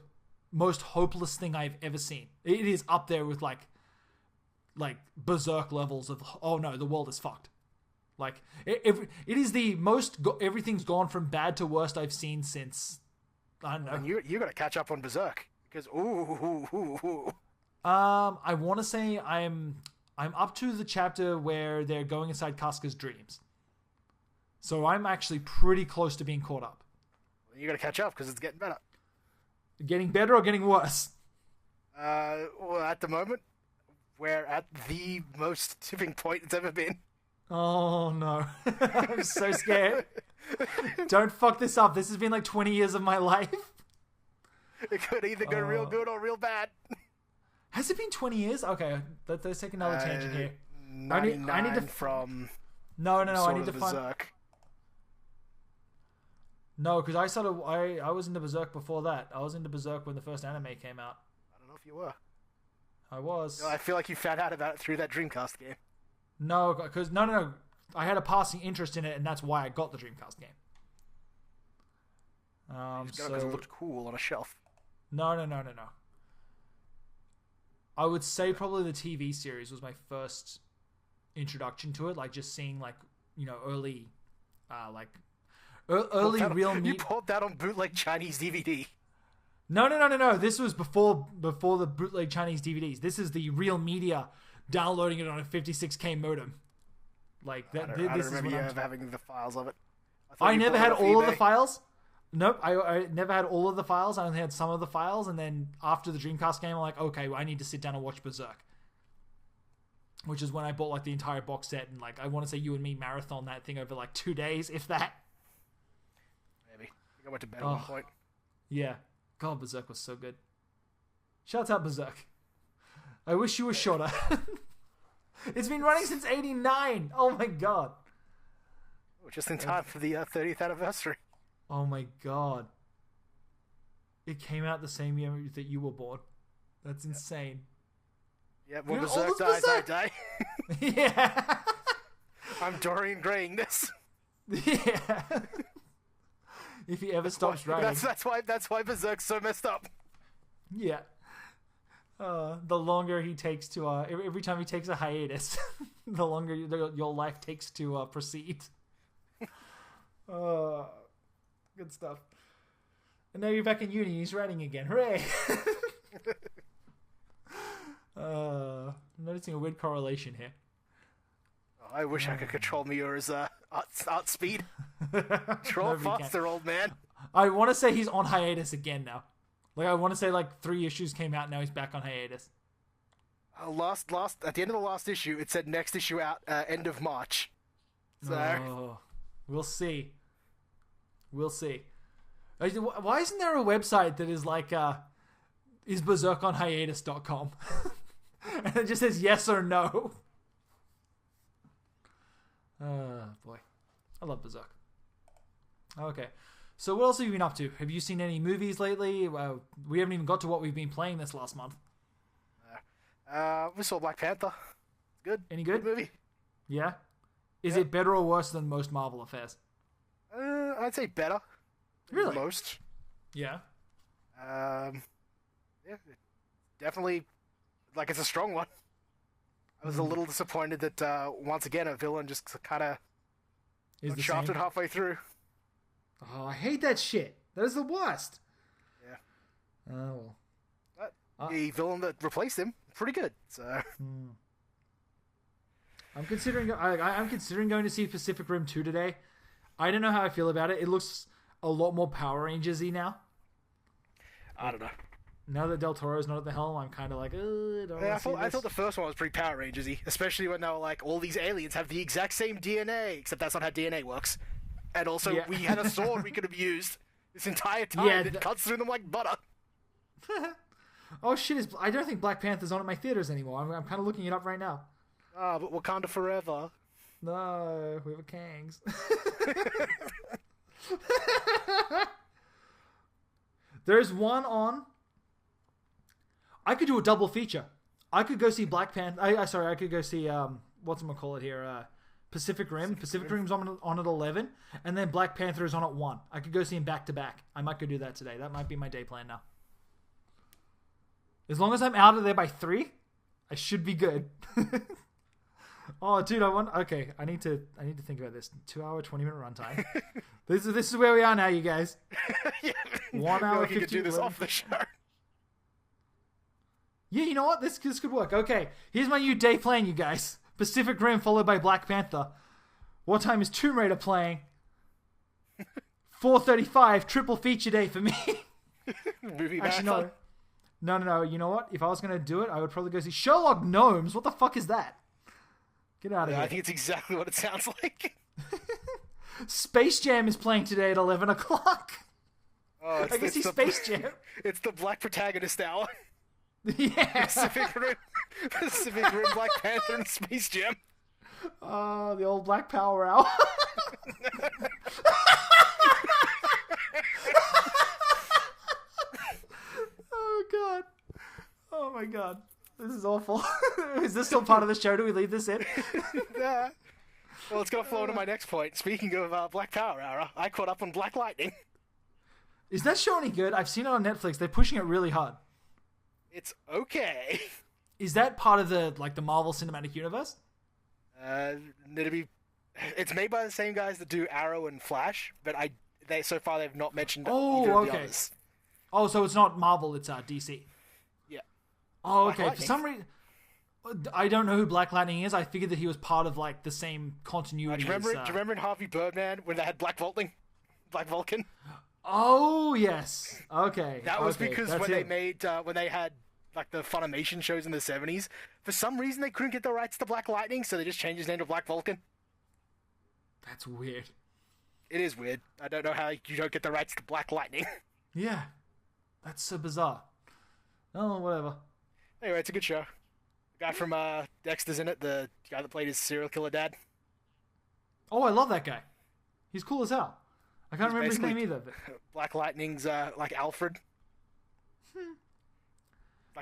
most hopeless thing I've ever seen. It is up there with like Berserk levels of, oh no, the world is fucked. Like it is the most everything's gone from bad to worst I've seen since, I don't know. And you got to catch up on Berserk because ooh. I want to say I'm up to the chapter where they're going inside Casca's dreams. So I'm actually pretty close to being caught up. You got to catch up because it's getting better. Getting better or getting worse? Well, at the moment, we're at the most tipping point it's ever been. Oh no. I'm so scared. Don't fuck this up. This has been like 20 years of my life. It could either go real good or real bad. Has it been 20 years? Okay, let's take another tangent here. 99 I need to from No, I need to Berserk. find. No, because I was into Berserk before that. I was into Berserk when the first anime came out. I don't know if you were. I was. No, I feel like you found out about it through that Dreamcast game. No, because no. I had a passing interest in it, and that's why I got the Dreamcast game. Because it looked cool on a shelf. No. I would say probably the TV series was my first introduction to it, like just seeing like, you know, early real meat. You pulled that on bootleg Chinese DVD. No. This was before the bootleg Chinese DVDs. This is the real media downloading it on a 56K modem. Like that. I don't remember you having the files of it. I never had all of the files. Nope, I never had all of the files. I only had some of the files, and then after the Dreamcast game, I'm like, okay, well, I need to sit down and watch Berserk. Which is when I bought like the entire box set, and like I want to say you and me marathon that thing over like 2 days, if that. Maybe. I think I went to bed at one point. Yeah. God, Berserk was so good. Shout out Berserk. I wish you were shorter. It's been running since 89. Oh my god. Just in time for the 30th anniversary. Oh my god. It came out the same year that you were born. That's insane. Yeah, when Berserk dies, I die. Yeah. I'm Dorian Graying this. Yeah. if he ever stops writing. That's why Berserk's so messed up. Yeah. The longer he takes to every time he takes a hiatus, the longer your life takes to proceed. Good stuff. And now you're back in uni. He's writing again. Hooray! I'm noticing a weird correlation here. Oh, I wish I could control Miura's art speed. Control faster, old man. I want to say he's on hiatus again now. Like, I want to say, 3 issues came out, now he's back on hiatus. Last at the end of the last issue, it said next issue out end of March. So we'll see. We'll see. Why isn't there a website that is like is berserkonhiatus.com? And it just says yes or no. Boy. I love Berserk. Okay. So what else have you been up to? Have you seen any movies lately? We haven't even got to what we've been playing this last month. We saw Black Panther. Good. Any good? Good movie. Yeah? Is it better or worse than most Marvel affairs? I'd say better. Really? Most. Yeah. Yeah, definitely. It's a strong one. I was a little disappointed that once again a villain just kind of got shafted halfway through. Oh, I hate that shit. That is the worst. Yeah. Oh. But the villain that replaced him, pretty good. So. I'm considering going to see Pacific Rim 2 today. I don't know how I feel about it. It looks a lot more Power Rangers-y now. I don't know. Now that Del Toro's not at the helm, I'm kind of like, I thought the first one was pretty Power Rangers-y, especially when they were like, all these aliens have the exact same DNA, except that's not how DNA works. And also, we had a sword we could have used this entire time that cuts through them like butter. Oh shit! I don't think Black Panther's on at my theaters anymore. I'm kind of looking it up right now. But Wakanda forever. No, we have a Kangs. There's one on. I could do a double feature. I could go see Black Panther. I could go see whatchamacallit here. Pacific Rim. Pacific Rim's on at 11, and then Black Panther is on at 1. I could go see him back to back. I might go do that today. That might be my day plan now. As long as I'm out of there by 3, I should be good. Oh, dude, okay. I need to think about this. 2 hour, 20-minute runtime. This is where we are now, you guys. Yeah. 1 hour, 50 you could do this off the show. Yeah, you know what? This could work. Okay, here's my new day plan, you guys. Pacific Rim followed by Black Panther. What time is Tomb Raider playing? 4:35, triple feature day for me. Movie Actually, marathon. No. You know what? If I was going to do it, I would probably go see Sherlock Gnomes. What the fuck is that? Get out of here. I think it's exactly what it sounds like. Space Jam is playing today at 11 o'clock. Oh, I can see Space Jam. It's the Black Protagonist hour. Yeah. Pacific Rim, Black Panther, and Space Jam. Oh, the old Black Power hour. Oh, God. Oh, my God. This is awful. Is this still part of the show? Do we leave this in? Yeah. Well, it's going to flow into my next point. Speaking of Black Power hour, I caught up on Black Lightning. Is that show any good? I've seen it on Netflix. They're pushing it really hard. It's okay. Is that part of the Marvel Cinematic Universe? It's made by the same guys that do Arrow and Flash, but so far they've not mentioned either of the others. Oh, so it's not Marvel, it's DC. Yeah. Oh, okay. For some reason, I don't know who Black Lightning is. I figured that he was part of the same continuity. Do you remember in Harvey Birdman when they had Black Vulcan? Oh yes. Okay. That was because when they made when they had the Funimation shows in the 70s, for some reason they couldn't get the rights to Black Lightning, so they just changed his name to Black Vulcan. That's weird. It is weird. I don't know how you don't get the rights to Black Lightning. Yeah. That's so bizarre. Oh, whatever. Anyway, it's a good show. The guy from Dexter's in it, the guy that played his serial killer dad. Oh, I love that guy. He's cool as hell. I can't remember his name either. But... Black Lightning's like Alfred.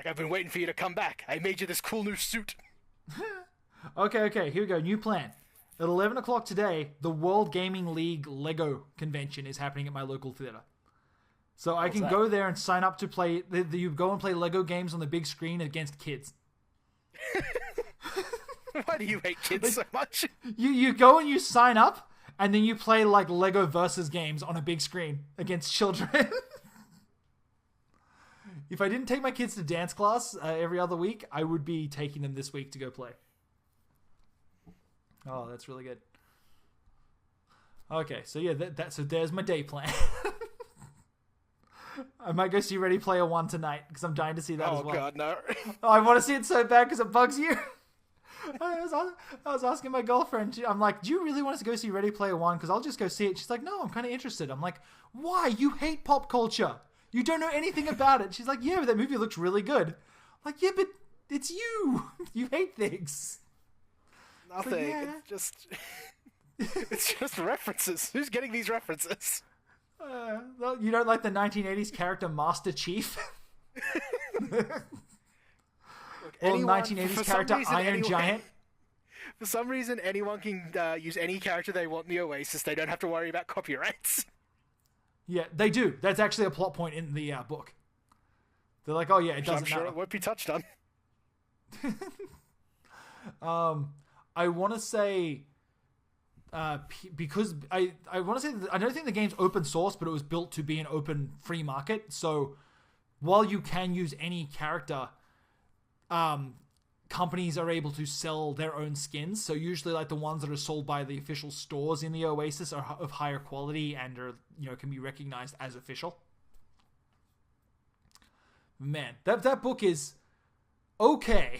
I've been waiting for you to come back. I made you this cool new suit. Okay, here we go. New plan. At 11 o'clock today, the World Gaming League Lego convention is happening at my local theater. So I can go there and sign up to play. You go and play Lego games on the big screen against kids. Why do you hate kids so much? You go and you sign up, and then you play like Lego versus games on a big screen against children. If I didn't take my kids to dance class every other week, I would be taking them this week to go play. Oh, that's really good. Okay, so yeah, so there's my day plan. I might go see Ready Player One tonight because I'm dying to see that as well. Oh god, no! I want to see it so bad because it bugs you. I was asking my girlfriend. I'm like, "Do you really want us to go see Ready Player One? Because I'll just go see it." She's like, "No, I'm kind of interested." I'm like, "Why? You hate pop culture. You don't know anything about it." She's like, "Yeah, but that movie looks really good." I'm like, "Yeah, but it's you. You hate things." Nothing. Like, yeah. It's just references. Who's getting these references? Well, you don't like the 1980s character Master Chief? Or 1980s character Iron Giant? For some reason, anyone can use any character they want in the Oasis. They don't have to worry about copyrights. Yeah, they do. That's actually a plot point in the book. They're like, oh yeah, it doesn't matter. I'm sure it won't be touched on. I want to say... because I want to say that I don't think the game's open source, but it was built to be an open free market. So while you can use any character, companies are able to sell their own skins. So usually, like the ones that are sold by the official stores in the Oasis are of higher quality and are can be recognized as official. Man, that book is okay.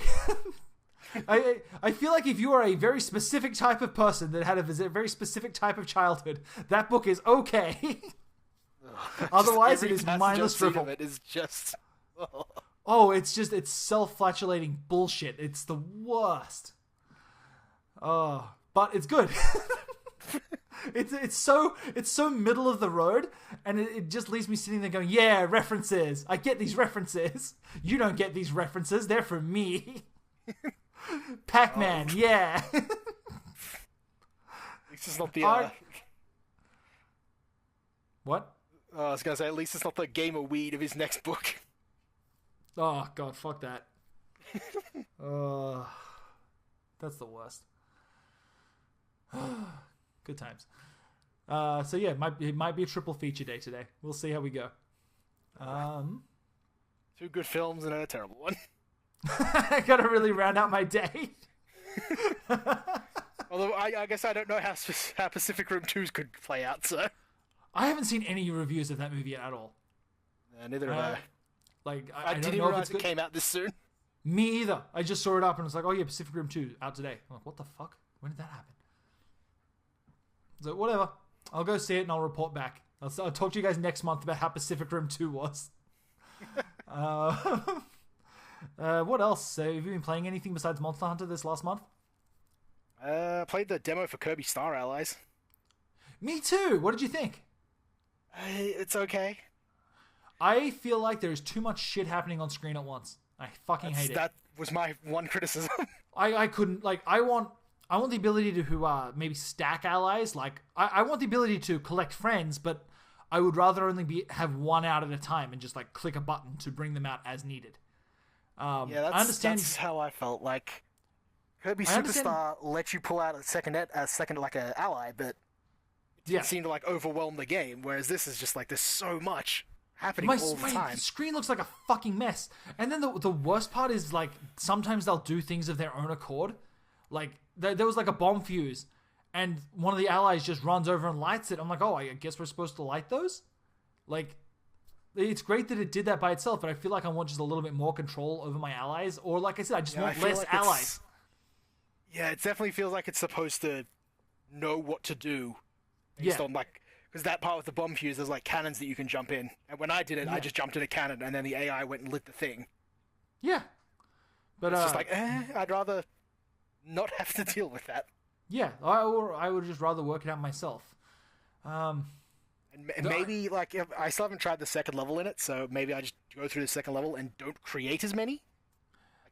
I feel like if you are a very specific type of person that had a very specific type of childhood, that book is okay. Otherwise, it is mindless drivel. It is just... Oh, it's self-flatulating bullshit. It's the worst. Oh, but it's good. It's so middle of the road, and it just leaves me sitting there going, yeah, references. I get these references. You don't get these references. They're from me. Pac-Man, yeah. This is not the... What? I was going to say, at least it's not the gamer weed of his next book. Oh, God, fuck that. That's the worst. Good times. So yeah, it might be a triple feature day today. We'll see how we go. 2 good films and a terrible one. I gotta really round out my day. Although I guess I don't know how Pacific Rim 2's could play out, so... I haven't seen any reviews of that movie yet at all. Neither have I. Like, I don't didn't know realize if it came out this soon. Me either. I just saw it up and was like, oh yeah, Pacific Rim 2 out today. I'm like, what the fuck? When did that happen? So whatever. I'll go see it and I'll report back. I'll talk to you guys next month about how Pacific Rim 2 was. What else? Have you been playing anything besides Monster Hunter this last month? Played the demo for Kirby Star Allies. Me too. What did you think? It's okay. I feel like there's too much shit happening on screen at once. I fucking hate it. That was my one criticism. I couldn't, like, I want the ability to maybe stack allies. Like, I want the ability to collect friends, but I would rather only have one out at a time and just, like, click a button to bring them out as needed. Yeah, that's how I felt. Like, Kirby Superstar lets you pull out a second like an ally, but it didn't seem to, like, overwhelm the game, whereas this is just like, there's so much happening all the time. My screen looks like a fucking mess. And then the worst part is, like, sometimes they'll do things of their own accord. Like, there was, like, a bomb fuse, and one of the allies just runs over and lights it. I'm like, oh, I guess we're supposed to light those? Like, it's great that it did that by itself, but I feel like I want just a little bit more control over my allies. Or, like I said, I just want less allies. Yeah, it definitely feels like it's supposed to know what to do. Based on, like... Because that part with the bomb fuse, there's, like, cannons that you can jump in. And when I did it, I just jumped in a cannon, and then the AI went and lit the thing. Yeah. But it's just like, I'd rather not have to deal with that. Yeah, I would just rather work it out myself. And maybe, like, I still haven't tried the second level in it, so maybe I just go through the second level and don't create as many.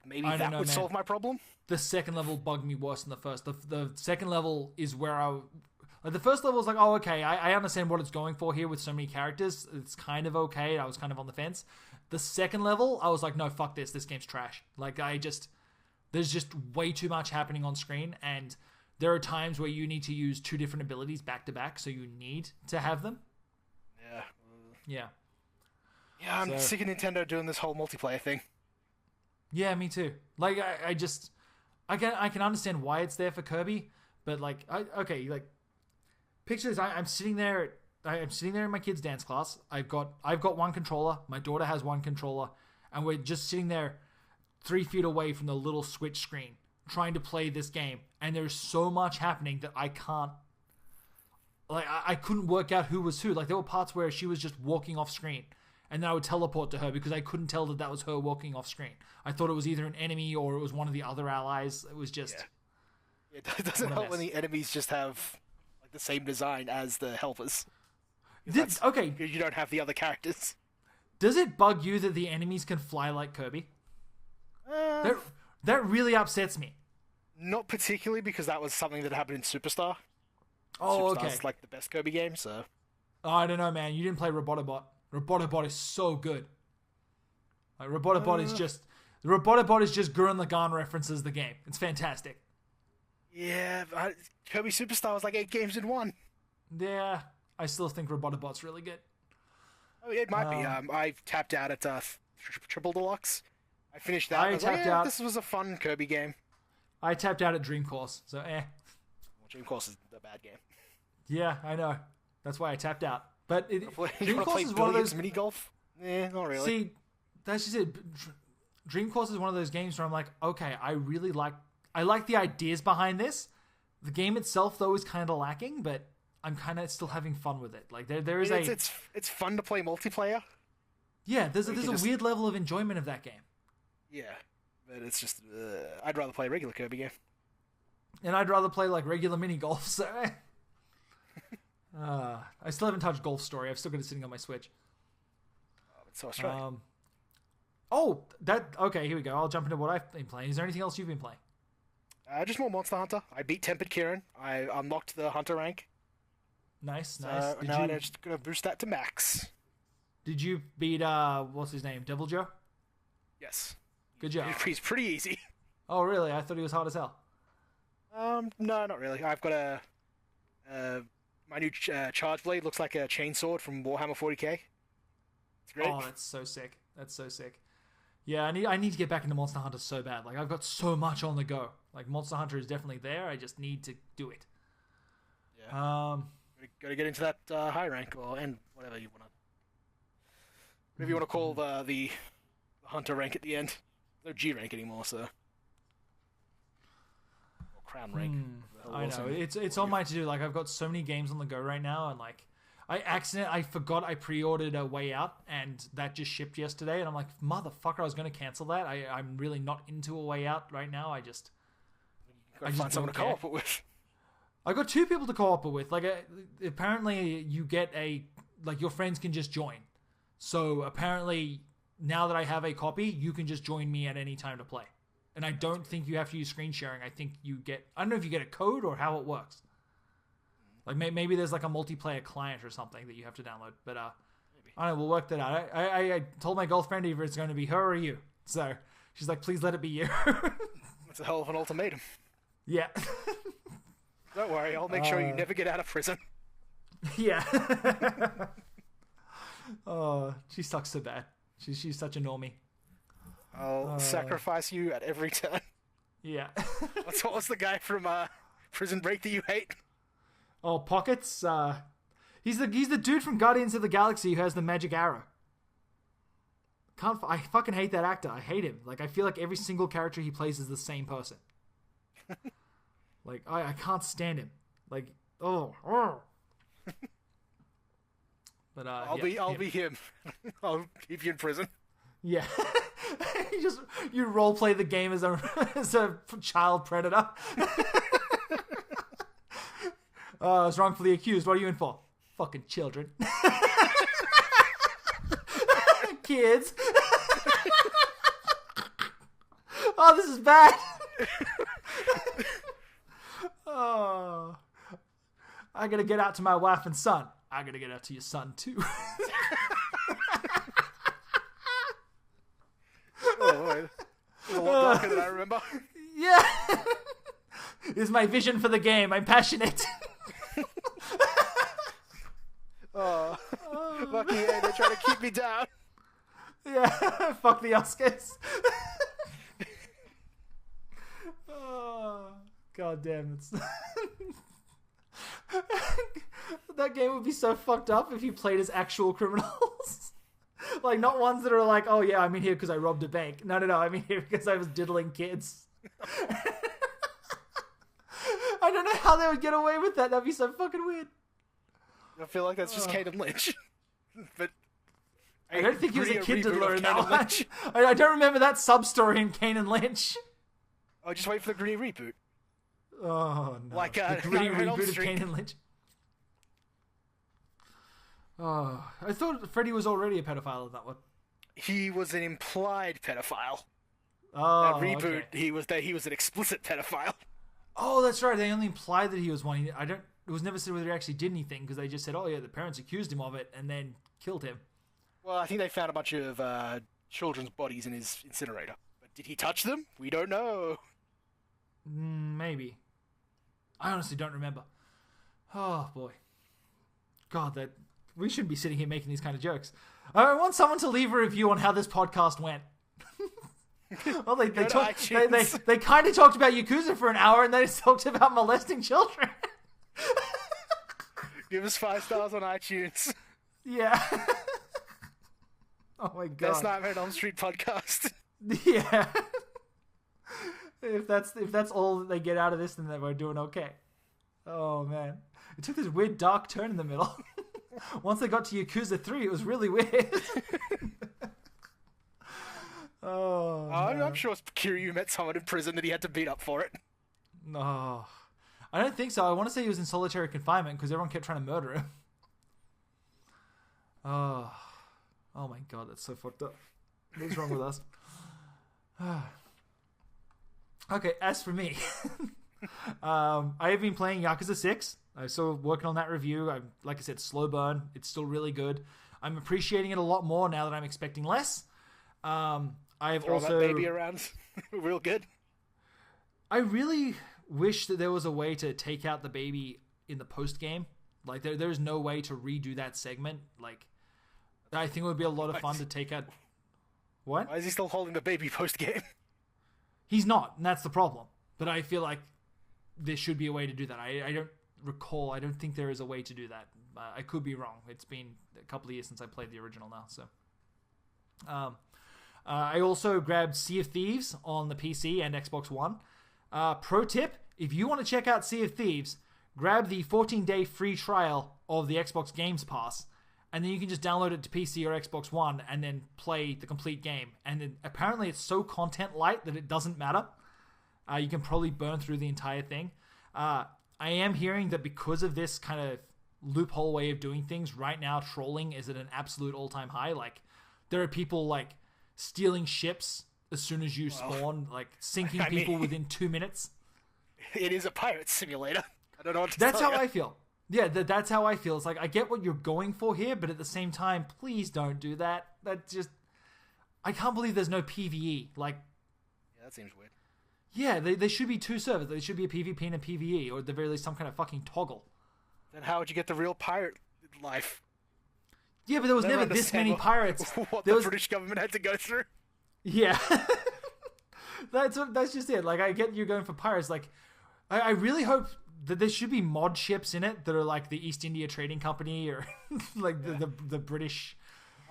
maybe I don't that know, would man. solve my problem. The second level bugged me worse than the first. The second level is where like the first level was like, oh, okay, I understand what it's going for here with so many characters. It's kind of okay. I was kind of on the fence. The second level, I was like, no, fuck this. This game's trash. Like, there's just way too much happening on screen, and there are times where you need to use two different abilities back to back, so you need to have them. Yeah. Yeah. Yeah, I'm sick of Nintendo doing this whole multiplayer thing. Yeah, me too. Like, I can understand why it's there for Kirby, but like, picture this. I'm sitting there. I'm sitting there in my kid's dance class. I've got one controller. My daughter has one controller, and we're just sitting there 3 feet away from the little Switch screen trying to play this game. And there's so much happening that I can't. Like, I couldn't work out who was who. Like, there were parts where she was just walking off screen, and then I would teleport to her because I couldn't tell that was her walking off screen. I thought it was either an enemy or it was one of the other allies. It was just... Yeah. It doesn't help when the enemies just have like the same design as the helpers. Okay. Because you don't have the other characters. Does it bug you that the enemies can fly like Kirby? That really upsets me. Not particularly, because that was something that happened in Superstar. Oh, Superstar's okay. like the best Kirby game, so... Oh, I don't know, man. You didn't play Robotobot. Robotobot is so good. Like, Robotobot is just... Robotobot is just Gurren Lagann references the game. It's fantastic. Yeah, Kirby Superstar was like 8 games in one. Yeah, I still think Robotobot's really good. Oh, it might be. I tapped out at Triple Deluxe. I finished that. I tapped out. This was a fun Kirby game. I tapped out at Dream Course, so Well, Dream Course is a bad game. Yeah, I know. That's why I tapped out. But You Dream want to Course play is one of those... Billions mini golf? Not really. See, that's just it. Dream Course is one of those games where I'm like, okay, I like the ideas behind this. The game itself, though, is kind of lacking, but I'm kind of still having fun with it. Like there is it's fun to play multiplayer. Yeah, there's a weird level of enjoyment of that game. Yeah, but it's just I'd rather play a regular Kirby game. And I'd rather play like regular mini golf. So I still haven't touched Golf Story. I've still got it sitting on my Switch. It's so strange. Okay, here we go. I'll jump into what I've been playing. Is there anything else you've been playing? Just more Monster Hunter. I beat Tempered Kieran. I unlocked the Hunter rank. Nice. Now I'm just gonna boost that to max. Did you beat what's his name? Devil Joe? Yes. Good job. He's pretty easy. Oh really? I thought he was hard as hell. No, not really. I've got my new charge blade looks like a chainsword from Warhammer 40k. It's great. Oh, that's so sick. Yeah, I need to get back into Monster Hunter so bad. Like, I've got so much on the go. Like, Monster Hunter is definitely there. I just need to do it. Yeah. Gotta get into that high rank and whatever you want to call the Hunter rank at the end. No G rank anymore, so. Or Crown rank. I know. It's on my to-do. Like, I've got so many games on the go right now, and like, I forgot I pre-ordered A Way Out, and that just shipped yesterday, and I'm like, motherfucker, I was going to cancel that. I'm really not into A Way Out right now. I just find someone to co-op it with. I got 2 people to co-op it with. Like, apparently you get your friends can just join. So apparently now that I have a copy, you can just join me at any time to play. And I don't think you have to use screen sharing. I think I don't know if you get a code or how it works. Like, maybe there's like a multiplayer client or something that you have to download. But, I don't know, we'll work that out. I told my girlfriend either it's going to be her or you. So, she's like, please let it be you. That's a hell of an ultimatum. Yeah. Don't worry, I'll make sure you never get out of prison. Yeah. Oh, she sucks so bad. She's such a normie. I'll sacrifice you at every turn. Yeah. What's the guy from Prison Break that you hate? Oh, Pockets. He's the dude from Guardians of the Galaxy who has the magic arrow. I fucking hate that actor. I hate him. Like, I feel like every single character he plays is the same person. Like, I can't stand him. Like, oh. But I'll be him. I'll keep you in prison. Yeah. you role play the game as a child predator. I was wrongfully accused. What are you in for? Fucking children. Kids. Oh, this is bad. Oh, I gotta get out to my wife and son. I gotta get out to your son too. Oh, wait. It's a lot darker than I remember. Yeah. This is my vision for the game. I'm passionate. Oh, lucky they're trying to keep me down. Yeah, fuck the Oscars. Oh, god damn it. That game would be so fucked up if you played as actual criminals. Like, not ones that are like, oh yeah, I'm in here because I robbed a bank. No, I'm in here because I was diddling kids. I don't know how they would get away with that. That'd be so fucking weird. I feel like that's just Kane and Lynch. But I don't think he was a kid diddler in that one. I don't remember that sub-story in Kane and Lynch. Oh, just wait for the gritty reboot. Oh, no. Like the gritty reboot of Kane and Lynch. Oh, I thought Freddy was already a pedophile in that one. He was an implied pedophile. Oh, that reboot, okay. he was an explicit pedophile. Oh, that's right. They only implied that he was one. It was never said whether he actually did anything because they just said, oh yeah, the parents accused him of it and then killed him. Well, I think they found a bunch of children's bodies in his incinerator. But did he touch them? We don't know. Maybe. I honestly don't remember. Oh boy. God, we shouldn't be sitting here making these kind of jokes. I want someone to leave a review on how this podcast went. Well, they kind of talked about Yakuza for an hour and then talked about molesting children. Give us 5 stars on iTunes. Yeah. Oh my god. Best Nightmare on Elm Street podcast. Yeah. If that's all that they get out of this, then we're doing okay. Oh man. It took this weird dark turn in the middle. Once they got to Yakuza 3, it was really weird. Oh, I'm sure Kiryu met someone in prison that he had to beat up for it. No. I don't think so. I want to say he was in solitary confinement because everyone kept trying to murder him. Oh my god, that's so fucked up. What's wrong with us? Okay, as for me, I have been playing Yakuza 6. I'm still working on that review. Like I said, slow burn. It's still really good. I'm appreciating it a lot more now that I'm expecting less. I've Throw also that baby around real good. I really wish that there was a way to take out the baby in the post game. Like there's no way to redo that segment. Like I think it would be a lot of fun to take out. What? Why is he still holding the baby post game? He's not, and that's the problem. But I feel like there should be a way to do that. I don't recall. I don't think there is a way to do that. I could be wrong. It's been a couple of years since I played the original now. So, I also grabbed Sea of Thieves on the PC and Xbox One. Pro tip, if you want to check out Sea of Thieves, grab the 14-day free trial of the Xbox Games Pass, and then you can just download it to PC or Xbox One and then play the complete game. And then apparently it's so content light that it doesn't matter. You can probably burn through the entire thing. I am hearing that because of this kind of loophole way of doing things, right now trolling is at an absolute all-time high. Like, there are people, like, stealing ships as soon as you spawn, like, sinking people within 2 minutes. It is a pirate simulator. I don't know what to That's tell how you. I feel. Yeah, that's how I feel. It's like, I get what you're going for here, but at the same time, please don't do that. That just... I can't believe there's no PvE. Like... Yeah, that seems weird. Yeah, there should be 2 servers. There should be a PvP and a PvE, or at the very least some kind of fucking toggle. Then how would you get the real pirate life? Yeah, but there was never this many pirates. What the British government had to go through? Yeah. That's just it. Like, I get you going for pirates. Like, I really hope that there should be mod ships in it that are like the East India Trading Company or like the British...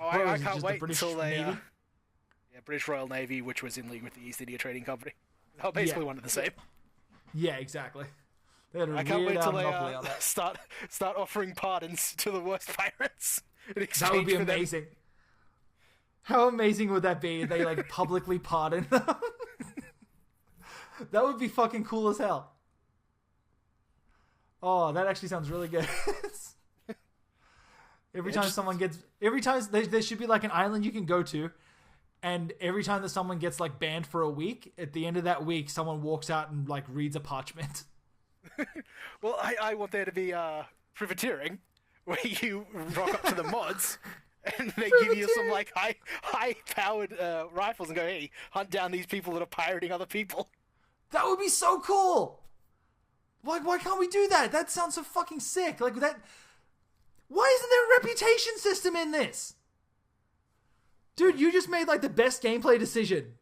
Oh, I can't wait British until they... Navy? British Royal Navy, which was in league with the East India Trading Company. They're basically one and the same. Yeah, exactly. They had a I can't wait till they on that. start offering pardons to the worst pirates. That would be amazing. How amazing would that be if they like publicly pardon them? That would be fucking cool as hell. Oh, that actually sounds really good. Every time there should be like an island you can go to, And every time that someone gets like banned for a week, at the end of that week, someone walks out and like reads a parchment. Well, I want there to be privateering, where you rock up to the mods and they give you some like high powered rifles and go, hey, hunt down these people that are pirating other people. That would be so cool. Like, why can't we do that? That sounds so fucking sick. Like that. Why isn't there a reputation system in this? Dude, you just made like the best gameplay decision.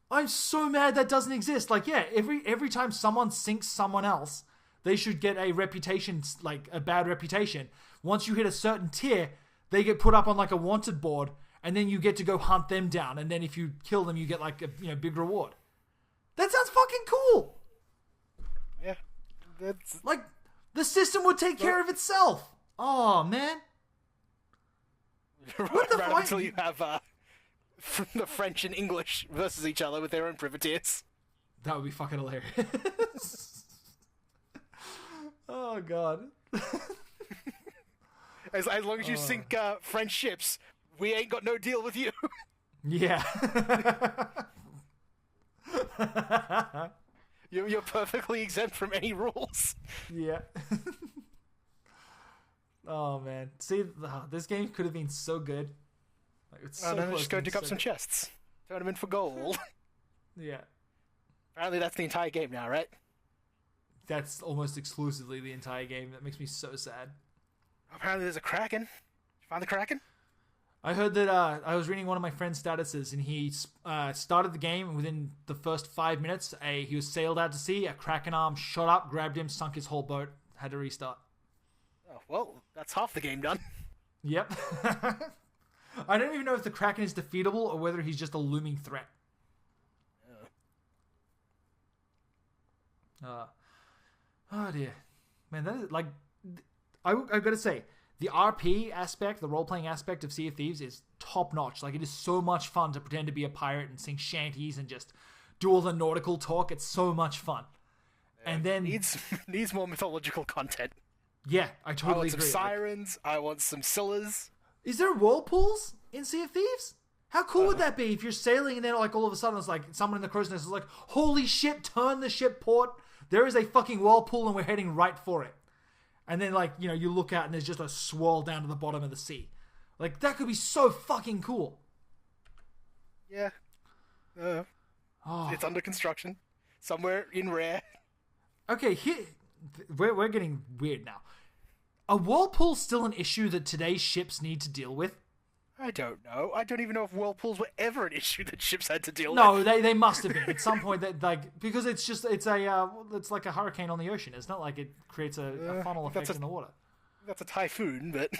I'm so mad that doesn't exist. Like, yeah, every time someone sinks someone else, they should get a reputation, like a bad reputation. Once you hit a certain tier, they get put up on like a wanted board, and then you get to go hunt them down. And then if you kill them, you get like a big reward. That sounds fucking cool. Yeah, that's like the system would take care of itself. Oh man. What the fuck? Until you have the French and English versus each other with their own privateers. That would be fucking hilarious. Oh god. As long as you sink French ships, we ain't got no deal with you. Yeah. You're perfectly exempt from any rules. Yeah. Oh man, see, this game could have been so good. Like, it's so close. Just go dig up some chests, turn them in for gold. Yeah. Apparently, that's the entire game now, right? That's almost exclusively the entire game. That makes me so sad. Apparently, there's a Kraken. Did you find the Kraken? I heard that I was reading one of my friend's statuses, and he started the game, and within the first 5 minutes, he was sailed out to sea. A Kraken arm shot up, grabbed him, sunk his whole boat, had to restart. Oh, well, that's half the game done. Yep. I don't even know if the Kraken is defeatable or whether he's just a looming threat. Oh dear, man. That is like, I've got to say, the RP aspect, the role-playing aspect of Sea of Thieves is top-notch. Like, it is so much fun to pretend to be a pirate and sing shanties and just do all the nautical talk. It's so much fun. And then needs more mythological content. Yeah, I totally agree. I want some sirens. I want some Scyllas. Is there whirlpools in Sea of Thieves? How cool would that be if you're sailing and then like all of a sudden it's like someone in the crow's nest is like, holy shit, turn the ship port. There is a fucking whirlpool and we're heading right for it. And then like, you look out and there's just a swirl down to the bottom of the sea. Like, that could be so fucking cool. Yeah. It's under construction. Somewhere in Rare. Okay, here... We're getting weird now. Are whirlpools still an issue that today's ships need to deal with? I don't know. I don't even know if whirlpools were ever an issue that ships had to deal with. No, they must have been at some point. That like because it's like a hurricane on the ocean. It's not like it creates a funnel effect in the water. That's a typhoon, but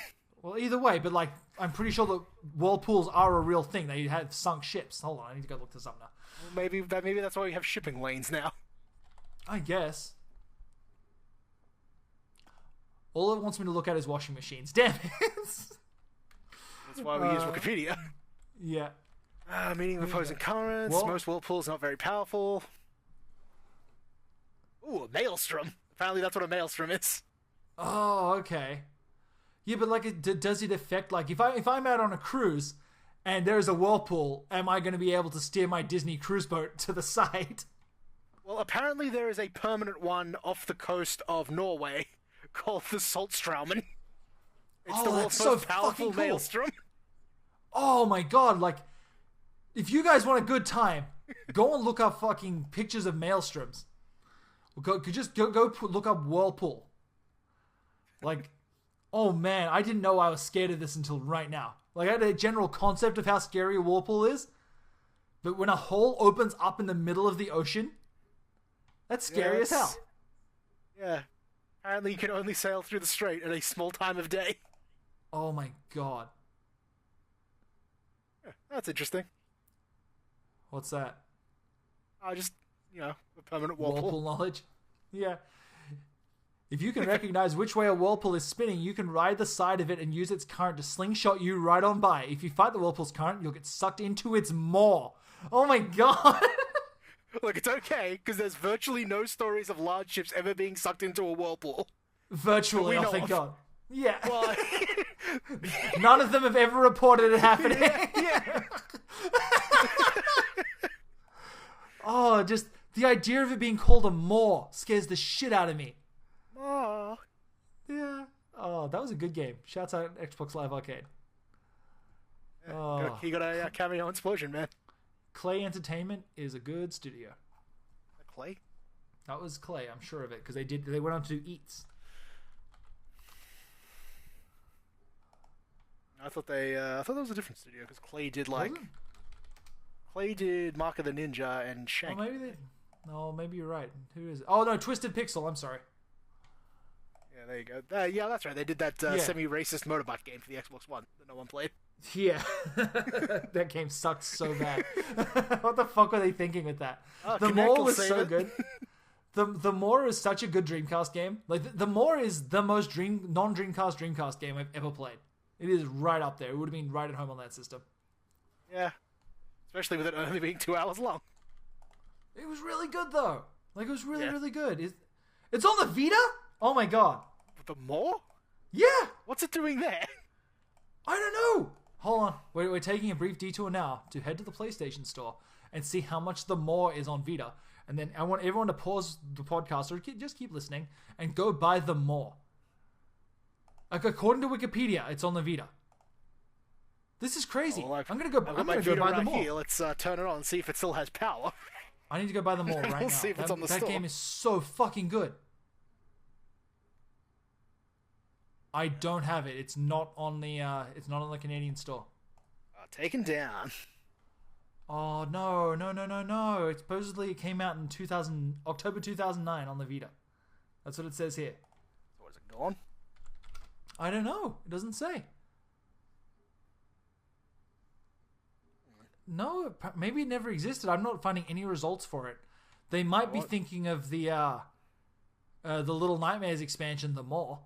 well, either way. But like, I'm pretty sure that whirlpools are a real thing. They have sunk ships. Hold on, I need to go look this up now. Well, maybe that's why we have shipping lanes now. I guess. All it wants me to look at is washing machines. Damn it. That's why we use Wikipedia. Yeah. Meaning of opposing currents. Most whirlpools not very powerful. Ooh, a maelstrom. Apparently that's what a maelstrom is. Oh, okay. Yeah, but like, does it affect, like, if I'm out on a cruise and there's a whirlpool, am I going to be able to steer my Disney cruise boat to the side? Well, apparently there is a permanent one off the coast of Norway called the Saltstraumen. It's the world's most powerful maelstrom. Oh my god, like, if you guys want a good time, go and look up fucking pictures of maelstroms. Go look up whirlpool. Like, oh man, I didn't know I was scared of this until right now. Like, I had a general concept of how scary a whirlpool is, but when a hole opens up in the middle of the ocean, that's scary as hell. Yeah. Apparently you can only sail through the strait at a small time of day. Oh my god. Yeah, that's interesting. What's that? Just, a permanent whirlpool. Whirlpool knowledge? Yeah. If you can recognize which way a whirlpool is spinning, you can ride the side of it and use its current to slingshot you right on by. If you fight the whirlpool's current, you'll get sucked into its maw. Oh my god. Look, it's okay, because there's virtually no stories of large ships ever being sucked into a whirlpool. Virtually, oh thank god. Yeah. Well, none of them have ever reported it happening. Yeah. Oh, just the idea of it being called a Maw scares the shit out of me. Oh. Yeah. Oh, that was a good game. Shouts out Xbox Live Arcade. Oh. He got a cameo explosion, man. Clay Entertainment is a good studio. Clay? That was Clay, I'm sure of it, because they went on to do Eats. I thought that was a different studio because Clay did Clay did Mark of the Ninja and Shank. Maybe you're right. Who is it? Oh no, Twisted Pixel. I'm sorry. Yeah, there you go. Yeah, that's right. They did that semi-racist motorbike game for the Xbox One that no one played. Yeah, that game sucked so bad. What the fuck were they thinking with that? The Maw was so good. The Maw is such a good Dreamcast game. Like the Maw is the most non-Dreamcast Dreamcast game I've ever played. It is right up there. It would have been right at home on that system. Yeah, especially with it only being 2 hours long. It was really good though. Like it was really good. It's on the Vita? Oh my god. The Maw? Yeah. What's it doing there? I don't know. Hold on. We're taking a brief detour now to head to the PlayStation Store and see how much the Maw is on Vita. And then I want everyone to pause the podcast or just keep listening and go buy the Maw. Like according to Wikipedia, it's on the Vita. This is crazy. Well, I'm gonna go buy the Maw. Here. Let's turn it on and see if it still has power. I need to go buy the Maw right now. See if it's on the store. That game is so fucking good. I don't have it. It's not on the Canadian store. Taken down. Oh no! It supposedly came out in October 2009 on the Vita. That's what it says here. So is it gone? I don't know. It doesn't say. No, maybe it never existed. I'm not finding any results for it. They might be thinking of the Little Nightmares expansion, the Maw.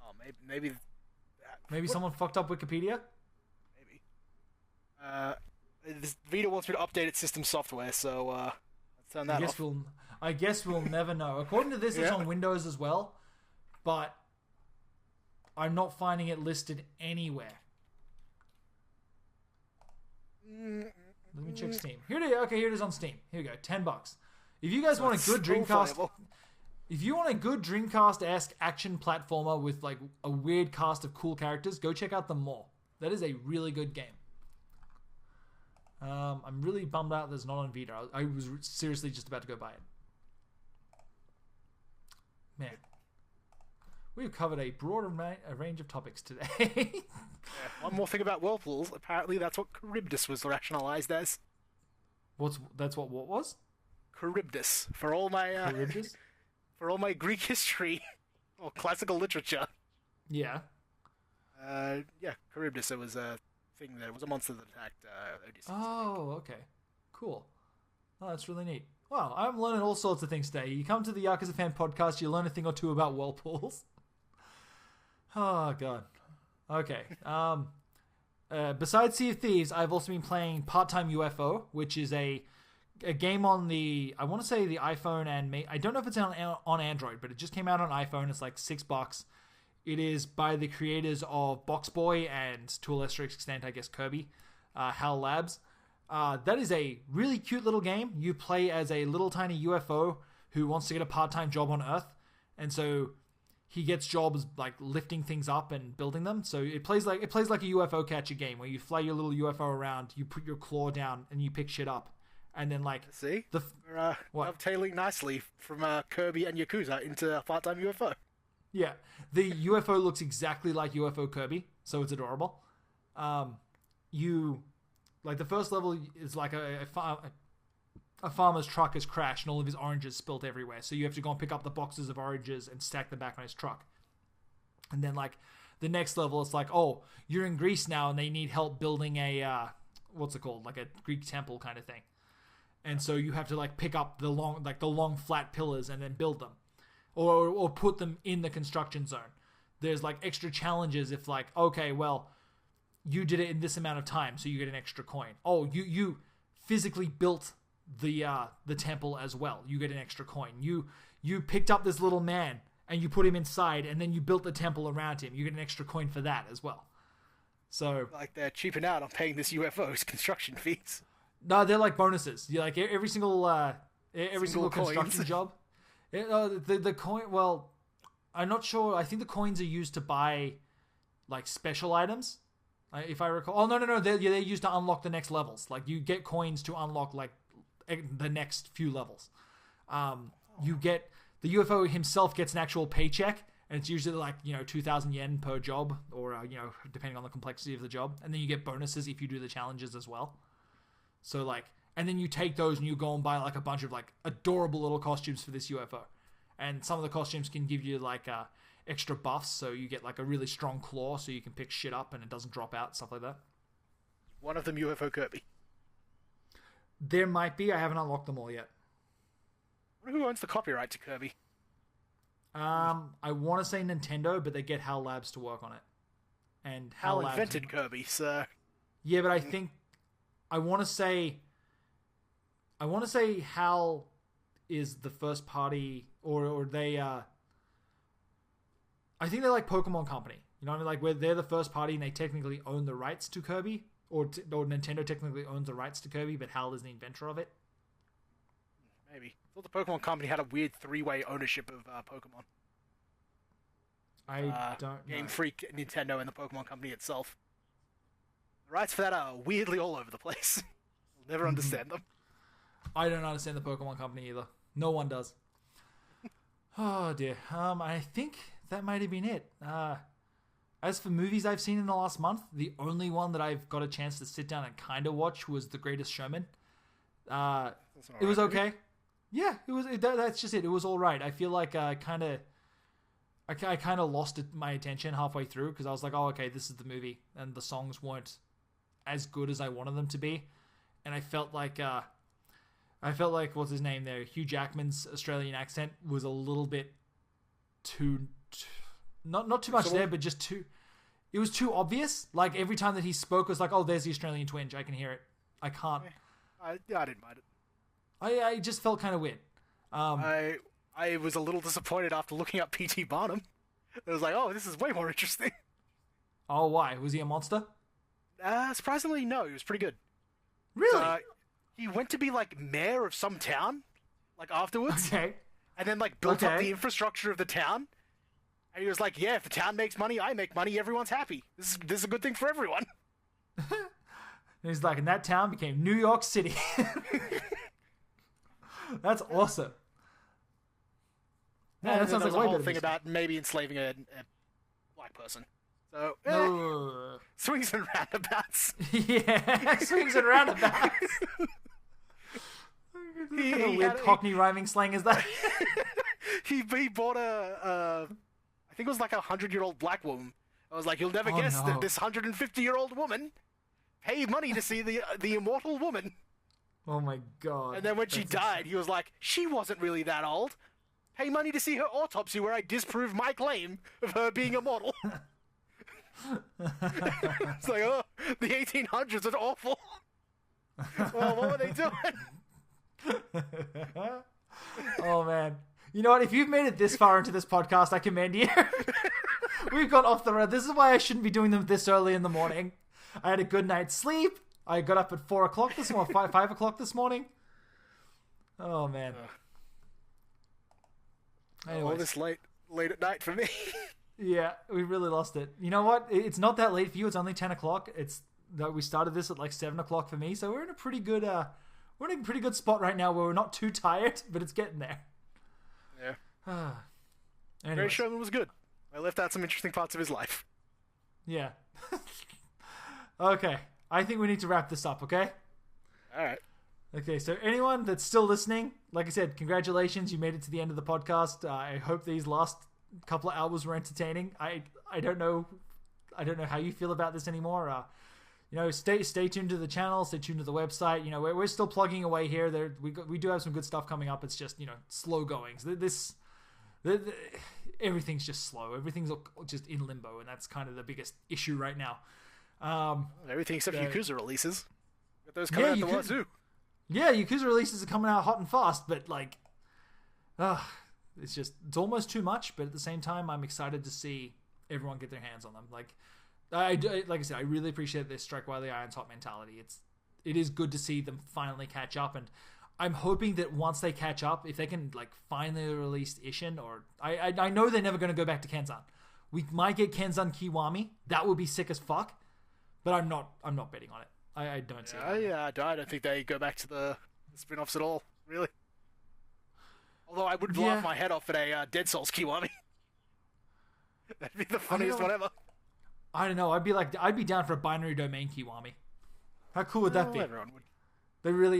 Oh, maybe. Maybe someone fucked up Wikipedia. Maybe. This Vita wants me to update its system software, so let's turn that off. I guess we'll never know. According to this, it's on Windows as well, but I'm not finding it listed anywhere. Let me check Steam. Here it is on Steam. Here we go. $10. If you guys want a good Dreamcast, if you want a good Dreamcast-esque action platformer with like a weird cast of cool characters, go check out the Maw. That is a really good game. I'm really bummed out that it's not on Vita. I was seriously just about to go buy it. Man, we've covered a broad range of topics today. One more thing about whirlpools. Apparently, that's what Charybdis was rationalized as. What was? Charybdis. For all my Greek history or classical literature. Yeah. Charybdis. It was a thing that was a monster that attacked Odysseus. Oh, okay. Cool. Oh, that's really neat. Wow, I'm learning all sorts of things today. You come to the Yakuza Fan Podcast, you learn a thing or two about whirlpools. Oh, God. Okay. Besides Sea of Thieves, I've also been playing Part-Time UFO, which is a game on I want to say the iPhone, and I don't know if it's on Android, but it just came out on iPhone. It's like $6. It is by the creators of Box Boy and, to a lesser extent, I guess, Kirby, HAL Labs. That is a really cute little game. You play as a little tiny UFO who wants to get a part-time job on Earth, and so he gets jobs like lifting things up and building them. So it plays like a UFO catcher game where you fly your little UFO around, you put your claw down, and you pick shit up, and then like we're dovetailing nicely from Kirby and Yakuza into part-time UFO. Yeah, the UFO looks exactly like UFO Kirby, so it's adorable. The first level is like a farmer's truck has crashed and all of his oranges spilt everywhere. So you have to go and pick up the boxes of oranges and stack them back on his truck. And then like the next level, it's like, oh, you're in Greece now and they need help building a, what's it called? Like a Greek temple kind of thing. And so you have to like pick up the long flat pillars and then build them. Or put them in the construction zone. There's like extra challenges if like, okay, well, you did it in this amount of time, so you get an extra coin. Oh, you physically built the temple as well. You get an extra coin. You picked up this little man and you put him inside, and then you built the temple around him. You get an extra coin for that as well. So Like they're cheaping out on paying this UFO's construction fees. no, they're like bonuses. You like every single Single construction coins. job. The coin. Well, I'm not sure. I think the coins are used to buy like special items, if I recall. Oh no, they're used to unlock the next levels. Like you get coins to unlock like the next few levels. You get the UFO himself gets an actual paycheck, and it's usually like 2,000 yen per job, or depending on the complexity of the job. And then you get bonuses if you do the challenges as well. So like, and then you take those and you go and buy like a bunch of like adorable little costumes for this UFO. And some of the costumes can give you like extra buffs, so you get like a really strong claw, so you can pick shit up and it doesn't drop out, stuff like that. One of them UFO Kirby. There might be. I haven't unlocked them all yet. I wonder who owns the copyright to Kirby. I want to say Nintendo, but they get HAL Labs to work on it. And HAL Hal Labs invented Kirby, so Yeah, but I think I want to say HAL is the first party, or they I think they're like Pokemon Company. You know what I mean? Like where they're the first party and they technically own the rights to Kirby, or Nintendo technically owns the rights to Kirby, but HAL is the inventor of it. maybe. I thought the Pokemon Company had a weird three-way ownership of Pokemon. I don't know. Game Freak, Nintendo, and the Pokemon Company itself. The rights for that are weirdly all over the place. We'll never understand them. I don't understand the Pokemon Company either. No one does. Oh dear. I think that might have been it. As for movies I've seen in the last month, the only one that I've got a chance to sit down and kind of watch was The Greatest Showman. It was okay. Yeah, it was. That's just it. It was all right. I feel like I kind of lost my attention halfway through because I was like, oh, okay, this is the movie, and the songs weren't as good as I wanted them to be, and I felt like what's his name there, Hugh Jackman's Australian accent was a little bit too not too much there, but just too. It was too obvious. Like every time that he spoke, it was like, oh, there's the Australian twinge. I can hear it. I can't. I didn't mind it. I just felt kind of weird. I was a little disappointed after looking up P.T. Barnum. I was like, oh, this is way more interesting. Oh, why? Was he a monster? Surprisingly, no. He was pretty good. Really? He went to be, like, mayor of some town, like, afterwards. Okay. And then, like, built up the infrastructure of the town. And he was like, yeah, if the town makes money, I make money, everyone's happy. This is a good thing for everyone. And he's like, and that town became New York City. That's awesome. Yeah, that sounds like a whole thing about maybe enslaving a black person. So, swings and roundabouts. Yeah, swings and roundabouts. What kind of weird Cockney rhyming slang is that? he bought I think it was like 100-year-old black woman. I was like, you'll never guess that this 150-year-old woman paid money to see the immortal woman. Oh my god. And then when she died, he was like, she wasn't really that old. Pay money to see her autopsy where I disprove my claim of her being immortal. It's like, oh, the 1800s are awful. Well, what were they doing? Oh, man. You know what? If you've made it this far into this podcast, I commend you. We've gone off the road. This is why I shouldn't be doing them this early in the morning. I had a good night's sleep. I got up at 4 o'clock this morning, 5 o'clock this morning. Oh, man. All this late at night for me. Yeah, we really lost it. You know what? It's not that late for you. It's only 10 o'clock. We started this at like 7 o'clock for me, so we're in a pretty good spot right now where we're not too tired, but it's getting there. Yeah. Great Showman was good. I left out some interesting parts of his life. Yeah. Okay. I think we need to wrap this up, okay? Alright. Okay, so anyone that's still listening, like I said, congratulations, you made it to the end of the podcast. I hope these last couple of hours were entertaining. I don't know how you feel about this anymore. Stay tuned to the channel, stay tuned to the website. You know, we're still plugging away here. We do have some good stuff coming up. It's just, slow going. So everything's just slow. Everything's just in limbo, and that's kind of the biggest issue right now. Everything except Yakuza releases. Got those coming out the wazoo. Yeah, Yakuza releases are coming out hot and fast, but it's almost too much. But at the same time, I'm excited to see everyone get their hands on them. Like, like I said, I really appreciate this strike while the iron's hot mentality. It is good to see them finally catch up, and I'm hoping that once they catch up, if they can like finally release Ishin, or I know they're never going to go back to Kenzan. We might get Kenzan Kiwami. That would be sick as fuck, but I'm not betting on it. I don't see it. I don't think they go back to the spin-offs at all, really. Although I would laugh my head off at a Dead Souls Kiwami. That'd be the funniest one ever. I don't know. I'd be down for a binary domain Kiwami. How cool would that be? Everyone would.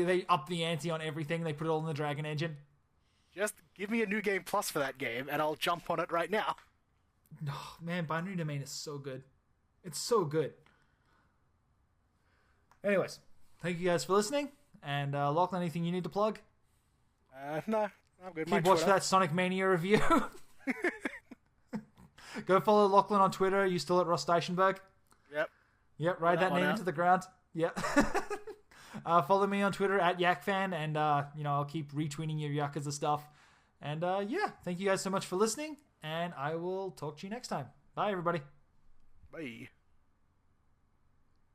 They up the ante on everything. They put it all in the Dragon engine. Just give me a New Game Plus for that game, and I'll jump on it right now. Oh, man, binary domain is so good. It's so good. Anyways, thank you guys for listening. And Lachlan, anything you need to plug? No, I'm good. Keep watching that Sonic Mania review. Go follow Lachlan on Twitter. Are you still at Ross Deichenberg? Yep, write that name into the ground. Yep. Follow me on Twitter at YakFan, and I'll keep retweeting your Yakuza stuff. And thank you guys so much for listening, and I will talk to you next time. Bye, everybody. Bye.